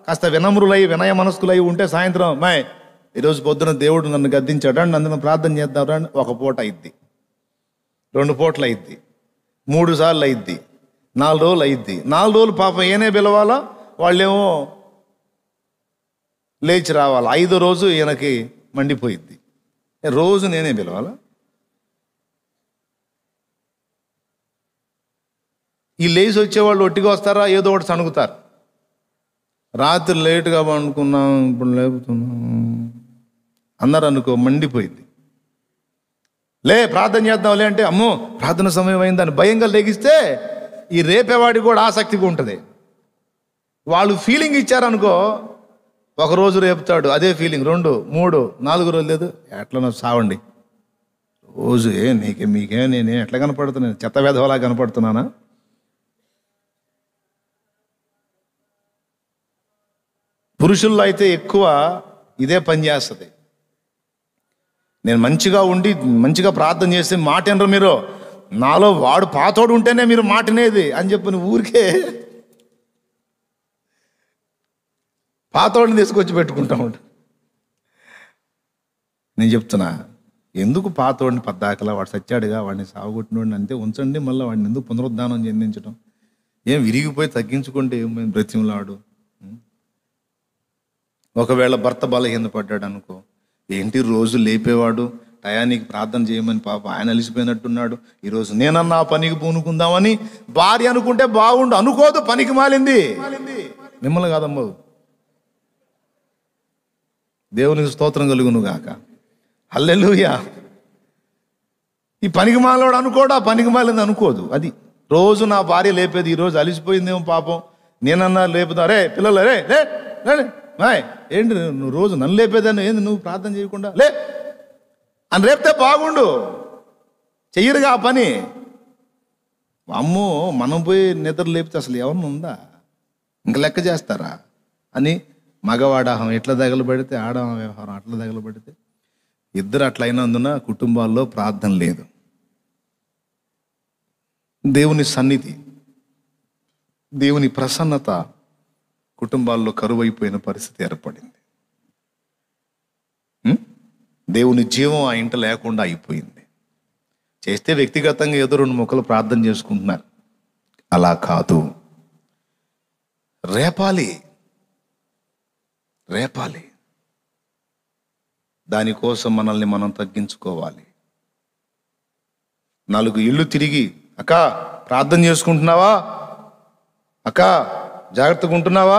కాస్త వినమ్రులై వినయ మనస్కులై ఉంటే సాయంత్రం మాయ్ ఈరోజు పొద్దున దేవుడు నన్ను గద్దించాడు, నన్ను ప్రార్థన చేద్దాం, ఒక పూట అయిద్ది, 2 పూటలు అయిద్ది, 3 సార్లు అయిద్ది, 4 రోజులు అయిద్ది. 4 రోజులు పాపం ఏనే పిలవాలా, వాళ్ళేమో లేచి రావాలి. 5వ రోజు ఈయనకి మండిపోయిద్ది, రోజు నేనే పిలవాలా? ఈ లేచి వచ్చేవాళ్ళు ఒట్టిగా వస్తారా, ఏదో ఒకటి సణుగుతారు. రాత్రి లేటుగా పండుకున్నాం, ఇప్పుడు లేపుతున్నాం అన్నారు అనుకో, మండిపోయింది. లే ప్రార్థన చేద్దాంలే అంటే అమ్మో ప్రార్థన సమయం అయిందని భయంగా లెగిస్తే ఈ రేపేవాడికి కూడా ఆసక్తిగా ఉంటుంది. వాళ్ళు ఫీలింగ్ ఇచ్చారనుకో, ఒకరోజు రేపుతాడు, అదే ఫీలింగ్ 2, 3, 4 రోజులు లేదు, ఎట్లా సావండి రోజు. మీకే నేనే ఎట్లా కనపడుతున్నాను, చెత్త వేధవలా కనపడుతున్నానా? పురుషుల్లో అయితే ఎక్కువ ఇదే పని చేస్తుంది. నేను మంచిగా ఉండి మంచిగా ప్రార్థన చేస్తే మాట వినరు మీరు, నాలో వాడు పాతోడు ఉంటేనే మీరు మాటనేది అని చెప్పి ఊరికే పాతోడిని తీసుకొచ్చి పెట్టుకుంటా ఉంటా. నేను చెప్తున్నా, ఎందుకు పాతోడిని పద్దాకలా, వాడు సచ్చాడుగా, వాడిని సాగుకొట్టినోడిని అంతే ఉంచండి, మళ్ళీ వాడిని ఎందుకు పునరుద్ధానం చెందించడం? ఏం విరిగిపోయి తగ్గించుకుంటే ఏమైంది బ్రతిమలాడు. ఒకవేళ భర్త బలహీనపడ్డాడు అనుకో, ఏంటి రోజు లేపేవాడు, టయానికి ప్రార్థన చేయమని పాప ఆయన అలిసిపోయినట్టున్నాడు, ఈరోజు నేనన్నా పనికి పూనుకుందామని భార్య అనుకుంటే బాగుండు, అనుకోదు, పనికి మాలింది. మిమ్మల్ని కాదమ్మో, దేవునికి స్తోత్రం కలుగును గాక, హల్లెలూయా. ఈ పనికి మాలోడు అనుకోడు, ఆ పనికి మాలింది అనుకోదు. అది రోజు నా భార్య లేపేది, ఈరోజు అలిసిపోయిందేమో పాపం, నేనన్నా లేపుదా, రే పిల్లలు రే రే ఏంటి నువ్వు రోజు నన్ను లేపేదాన్ని, ఏంది నువ్వు ప్రార్థన చేయకుండా లే అని రేపితే బాగుండు. చెయ్యరుగా ఆ పని. అమ్మో మనం పోయి నిద్ర లేపితే అసలు ఎవరిని ఉందా, ఇంక లెక్క చేస్తారా అని మగవాడాహం ఎట్లా తగలబడితే ఆడ వ్యవహారం అట్లా తగలబడితే, ఇద్దరు అట్లా అయినందున కుటుంబాల్లో ప్రార్థన లేదు. దేవుని సన్నిధి, దేవుని ప్రసన్నత కుటుంబాల్లో కరువైపోయిన పరిస్థితి ఏర్పడింది. దేవుని జీవం ఆ ఇంట లేకుండా అయిపోయింది. చేస్తే వ్యక్తిగతంగా ఏదో 2 ముక్కలు ప్రార్థన చేసుకుంటున్నారు, అలా కాదు. రేపాలి దానికోసం మనల్ని మనం తగ్గించుకోవాలి. 4 ఇళ్ళు తిరిగి, అక్క ప్రార్థన చేసుకుంటున్నావా, అక్క జాగ్రత్తగా ఉంటున్నావా,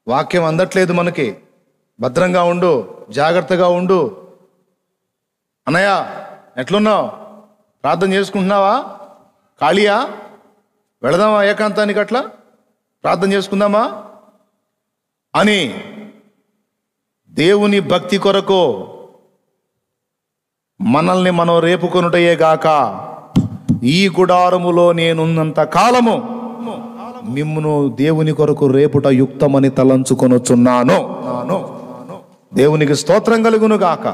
వాక్యం అందట్లేదు మనకి, భద్రంగా ఉండు, జాగ్రత్తగా ఉండు, అన్నయ్య ఎట్లున్నావు, ప్రార్థన చేసుకుంటున్నావా, ఖాళీయా, వెళదామా ఏకాంతానికి, అట్లా ప్రార్థన చేసుకుందామా అని దేవుని భక్తి కొరకు మనల్ని మనం రేపుకొనుటయే గాక, ఈ గుడారములో నేనున్నంత కాలము మిమ్మును దేవుని కొరకు రేపుట యుక్తమని తలంచుకొనుచున్నాను. దేవునికి స్తోత్రం కలుగును గాక.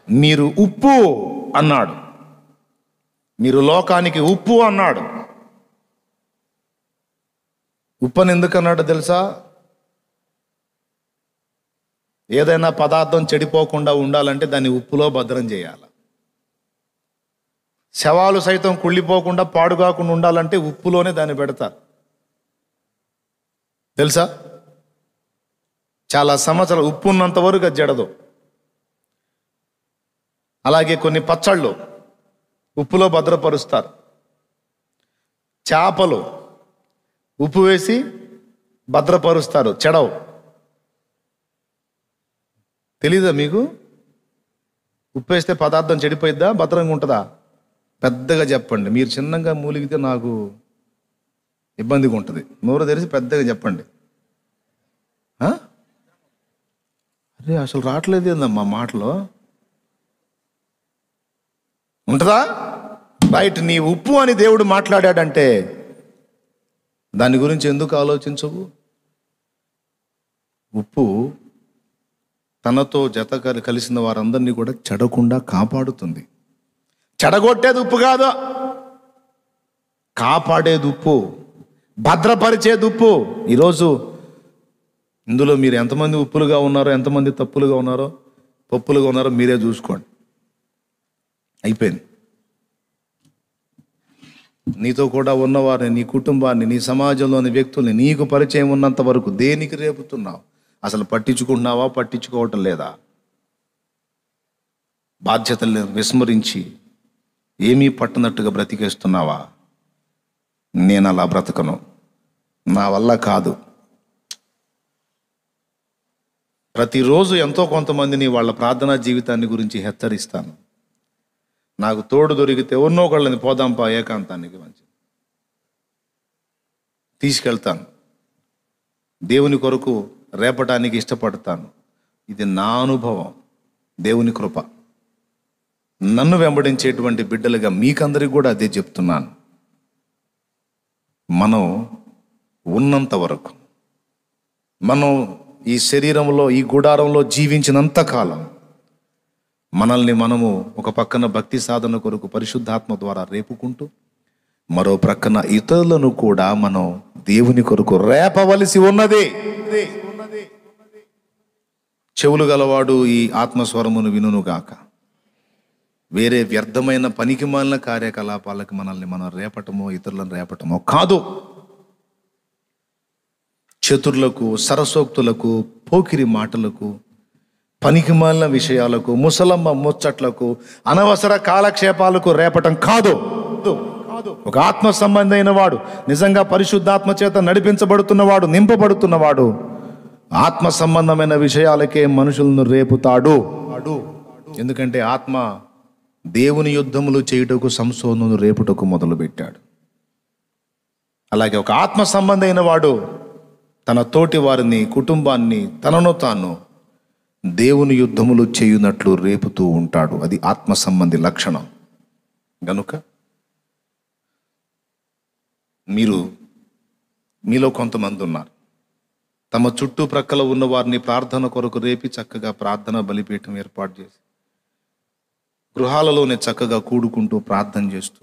మీరు ఉప్పు అన్నాడు, మీరు లోకానికి ఉప్పు అన్నాడు. ఉప్పని ఎందుకు అన్నాడు తెలుసా? ఏదైనా పదార్థం చెడిపోకుండా ఉండాలంటే దాన్ని ఉప్పులో భద్రం చేయాలి. శవాలు సైతం కుళ్ళిపోకుండా పాడుగాకుండా ఉండాలంటే ఉప్పులోనే దాన్ని పెడతారు, తెలుసా? చాలా సంవత్సరాలు ఉప్పు ఉన్నంత వరకు అది జడదు. అలాగే కొన్ని పచ్చళ్ళు ఉప్పులో భద్రపరుస్తారు. చేపలు ఉప్పు వేసి భద్రపరుస్తారు, చెడవు. తెలీదా మీకు? ఉప్పు వేస్తే పదార్థం చెడిపోయిద్దా, భద్రంగా ఉంటుందా? పెద్దగా చెప్పండి. మీరు చిన్నగా మూలిగితే నాకు ఇబ్బందిగా ఉంటుంది. నోరు తెరిచి పెద్దగా చెప్పండి. అరే అసలు రావట్లేదు ఏందమ్మా మాటలో, ఉంటుందా? రైట్, నీ ఉప్పు అని దేవుడు మాట్లాడాడంటే దాని గురించి ఎందుకు ఆలోచించవు? ఉప్పు తనతో జత కలిసిన వారందరినీ కూడా చెడకుండా కాపాడుతుంది. చెడగొట్టేది ఉప్పు కాదు, కాపాడేది ఉప్పు, భద్రపరిచేది ఉప్పు. ఈరోజు ఇందులో మీరు ఎంతమంది ఉప్పులుగా ఉన్నారో, ఎంతమంది తప్పులుగా ఉన్నారో, పప్పులుగా ఉన్నారో మీరే చూసుకోండి. అయిపోయింది. నీతో కూడా ఉన్నవారిని, నీ కుటుంబాన్ని, నీ సమాజంలోని వ్యక్తుల్ని నీకు పరిచయం ఉన్నంత వరకు దేనికి రేపుతున్నావు? అసలు పట్టించుకుంటున్నావా, పట్టించుకోవటం లేదా? బాధ్యతలను విస్మరించి ఏమీ పట్టనట్టుగా బ్రతికేస్తున్నావా? నేను అలా బ్రతకను, నా వల్ల కాదు. ప్రతిరోజు ఎంతో కొంతమందిని వాళ్ళ ప్రార్థనా జీవితాన్ని గురించి హెచ్చరిస్తాను. నాకు తోడు దొరికితే ఉన్నోకళ్ళని పోదాంపా ఏకాంతానికి మంచి తీసుకెళ్తాను. దేవుని కొరకు రేపటానికి ఇష్టపడతాను. ఇది నా అనుభవం, దేవుని కృప. నన్ను వెంబడించేటువంటి బిడ్డలుగా మీకందరికి కూడా అదే చెప్తున్నాను. మనం ఉన్నంత వరకు, మనం ఈ శరీరంలో, ఈ గుడారంలో జీవించినంత కాలం మనల్ని మనము ఒక పక్కన భక్తి సాధన కొరకు పరిశుద్ధాత్మ ద్వారా రేపుకుంటూ, మరో ప్రక్కన ఇతరులను కూడా మనం దేవుని కొరకు రేపవలసి ఉన్నది. చెవులు గలవాడు ఈ ఆత్మస్వరమును వినుగాక. వేరే వ్యర్థమైన పనికి మాలిన కార్యకలాపాలకు మనల్ని మనం రేపటమో, ఇతరులను రేపటమో కాదు. చతుర్లకు, సరసోక్తులకు, పోకిరి మాటలకు, పనికి మాలిన విషయాలకు, ముసలమ్మ ముచ్చట్లకు, అనవసర కాలక్షేపాలకు రేపటం కాదు. ఒక ఆత్మ సంబంధమైన వాడు, నిజంగా పరిశుద్ధాత్మ చేత నడిపించబడుతున్నవాడు, నింపబడుతున్నవాడు ఆత్మ సంబంధమైన విషయాలకే మనుషులను రేపుతాడు. ఎందుకంటే ఆత్మ దేవుని యుద్ధములు చేయుటకు సంసోనును రేపుటకు మొదలుపెట్టాడు. అలాగే ఒక ఆత్మ సంబంధమైన వాడు తన తోటి వారిని, కుటుంబాన్ని, తనను తాను దేవుని యుద్ధములు చేయునట్లు రేపుతూ ఉంటాడు. అది ఆత్మ సంబంధి లక్షణం. గనుక మీలో కొంతమంది ఉన్నారు, తమ చుట్టూ ప్రక్కల ఉన్న వారిని ప్రార్థన కొరకు రేపి చక్కగా ప్రార్థన బలిపీఠం ఏర్పాటు చేసి గృహాలలోనే చక్కగా కూడుకుంటూ ప్రార్థన చేస్తూ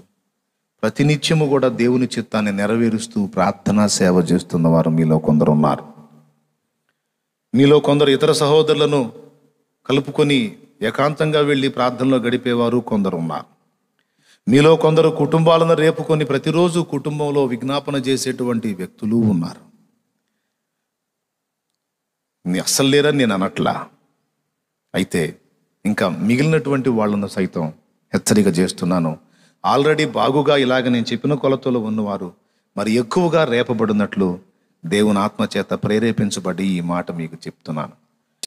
ప్రతినిత్యము కూడా దేవుని చిత్తాన్ని నెరవేరుస్తూ ప్రార్థనా సేవ చేస్తున్న వారు మీలో కొందరు ఉన్నారు. మీలో కొందరు ఇతర సహోదరులను కలుపుకొని ఏకాంతంగా వెళ్ళి ప్రార్థనలో గడిపేవారు కొందరు ఉన్నారు. మీలో కొందరు కుటుంబాలను రేపుకొని ప్రతిరోజు కుటుంబంలో విజ్ఞాపన చేసేటువంటి వ్యక్తులు ఉన్నారు. అస్సలు లేరని నేను అనట్లా. అయితే ఇంకా మిగిలినటువంటి వాళ్ళను సైతం హెచ్చరిక చేస్తున్నాను. ఆల్రెడీ బాగుగా ఇలాగ నేను చెప్పిన కొలతలో ఉన్నవారు మరి ఎక్కువగా రేపబడినట్లు దేవుని ఆత్మచేత ప్రేరేపించబడి ఈ మాట మీకు చెప్తున్నాను.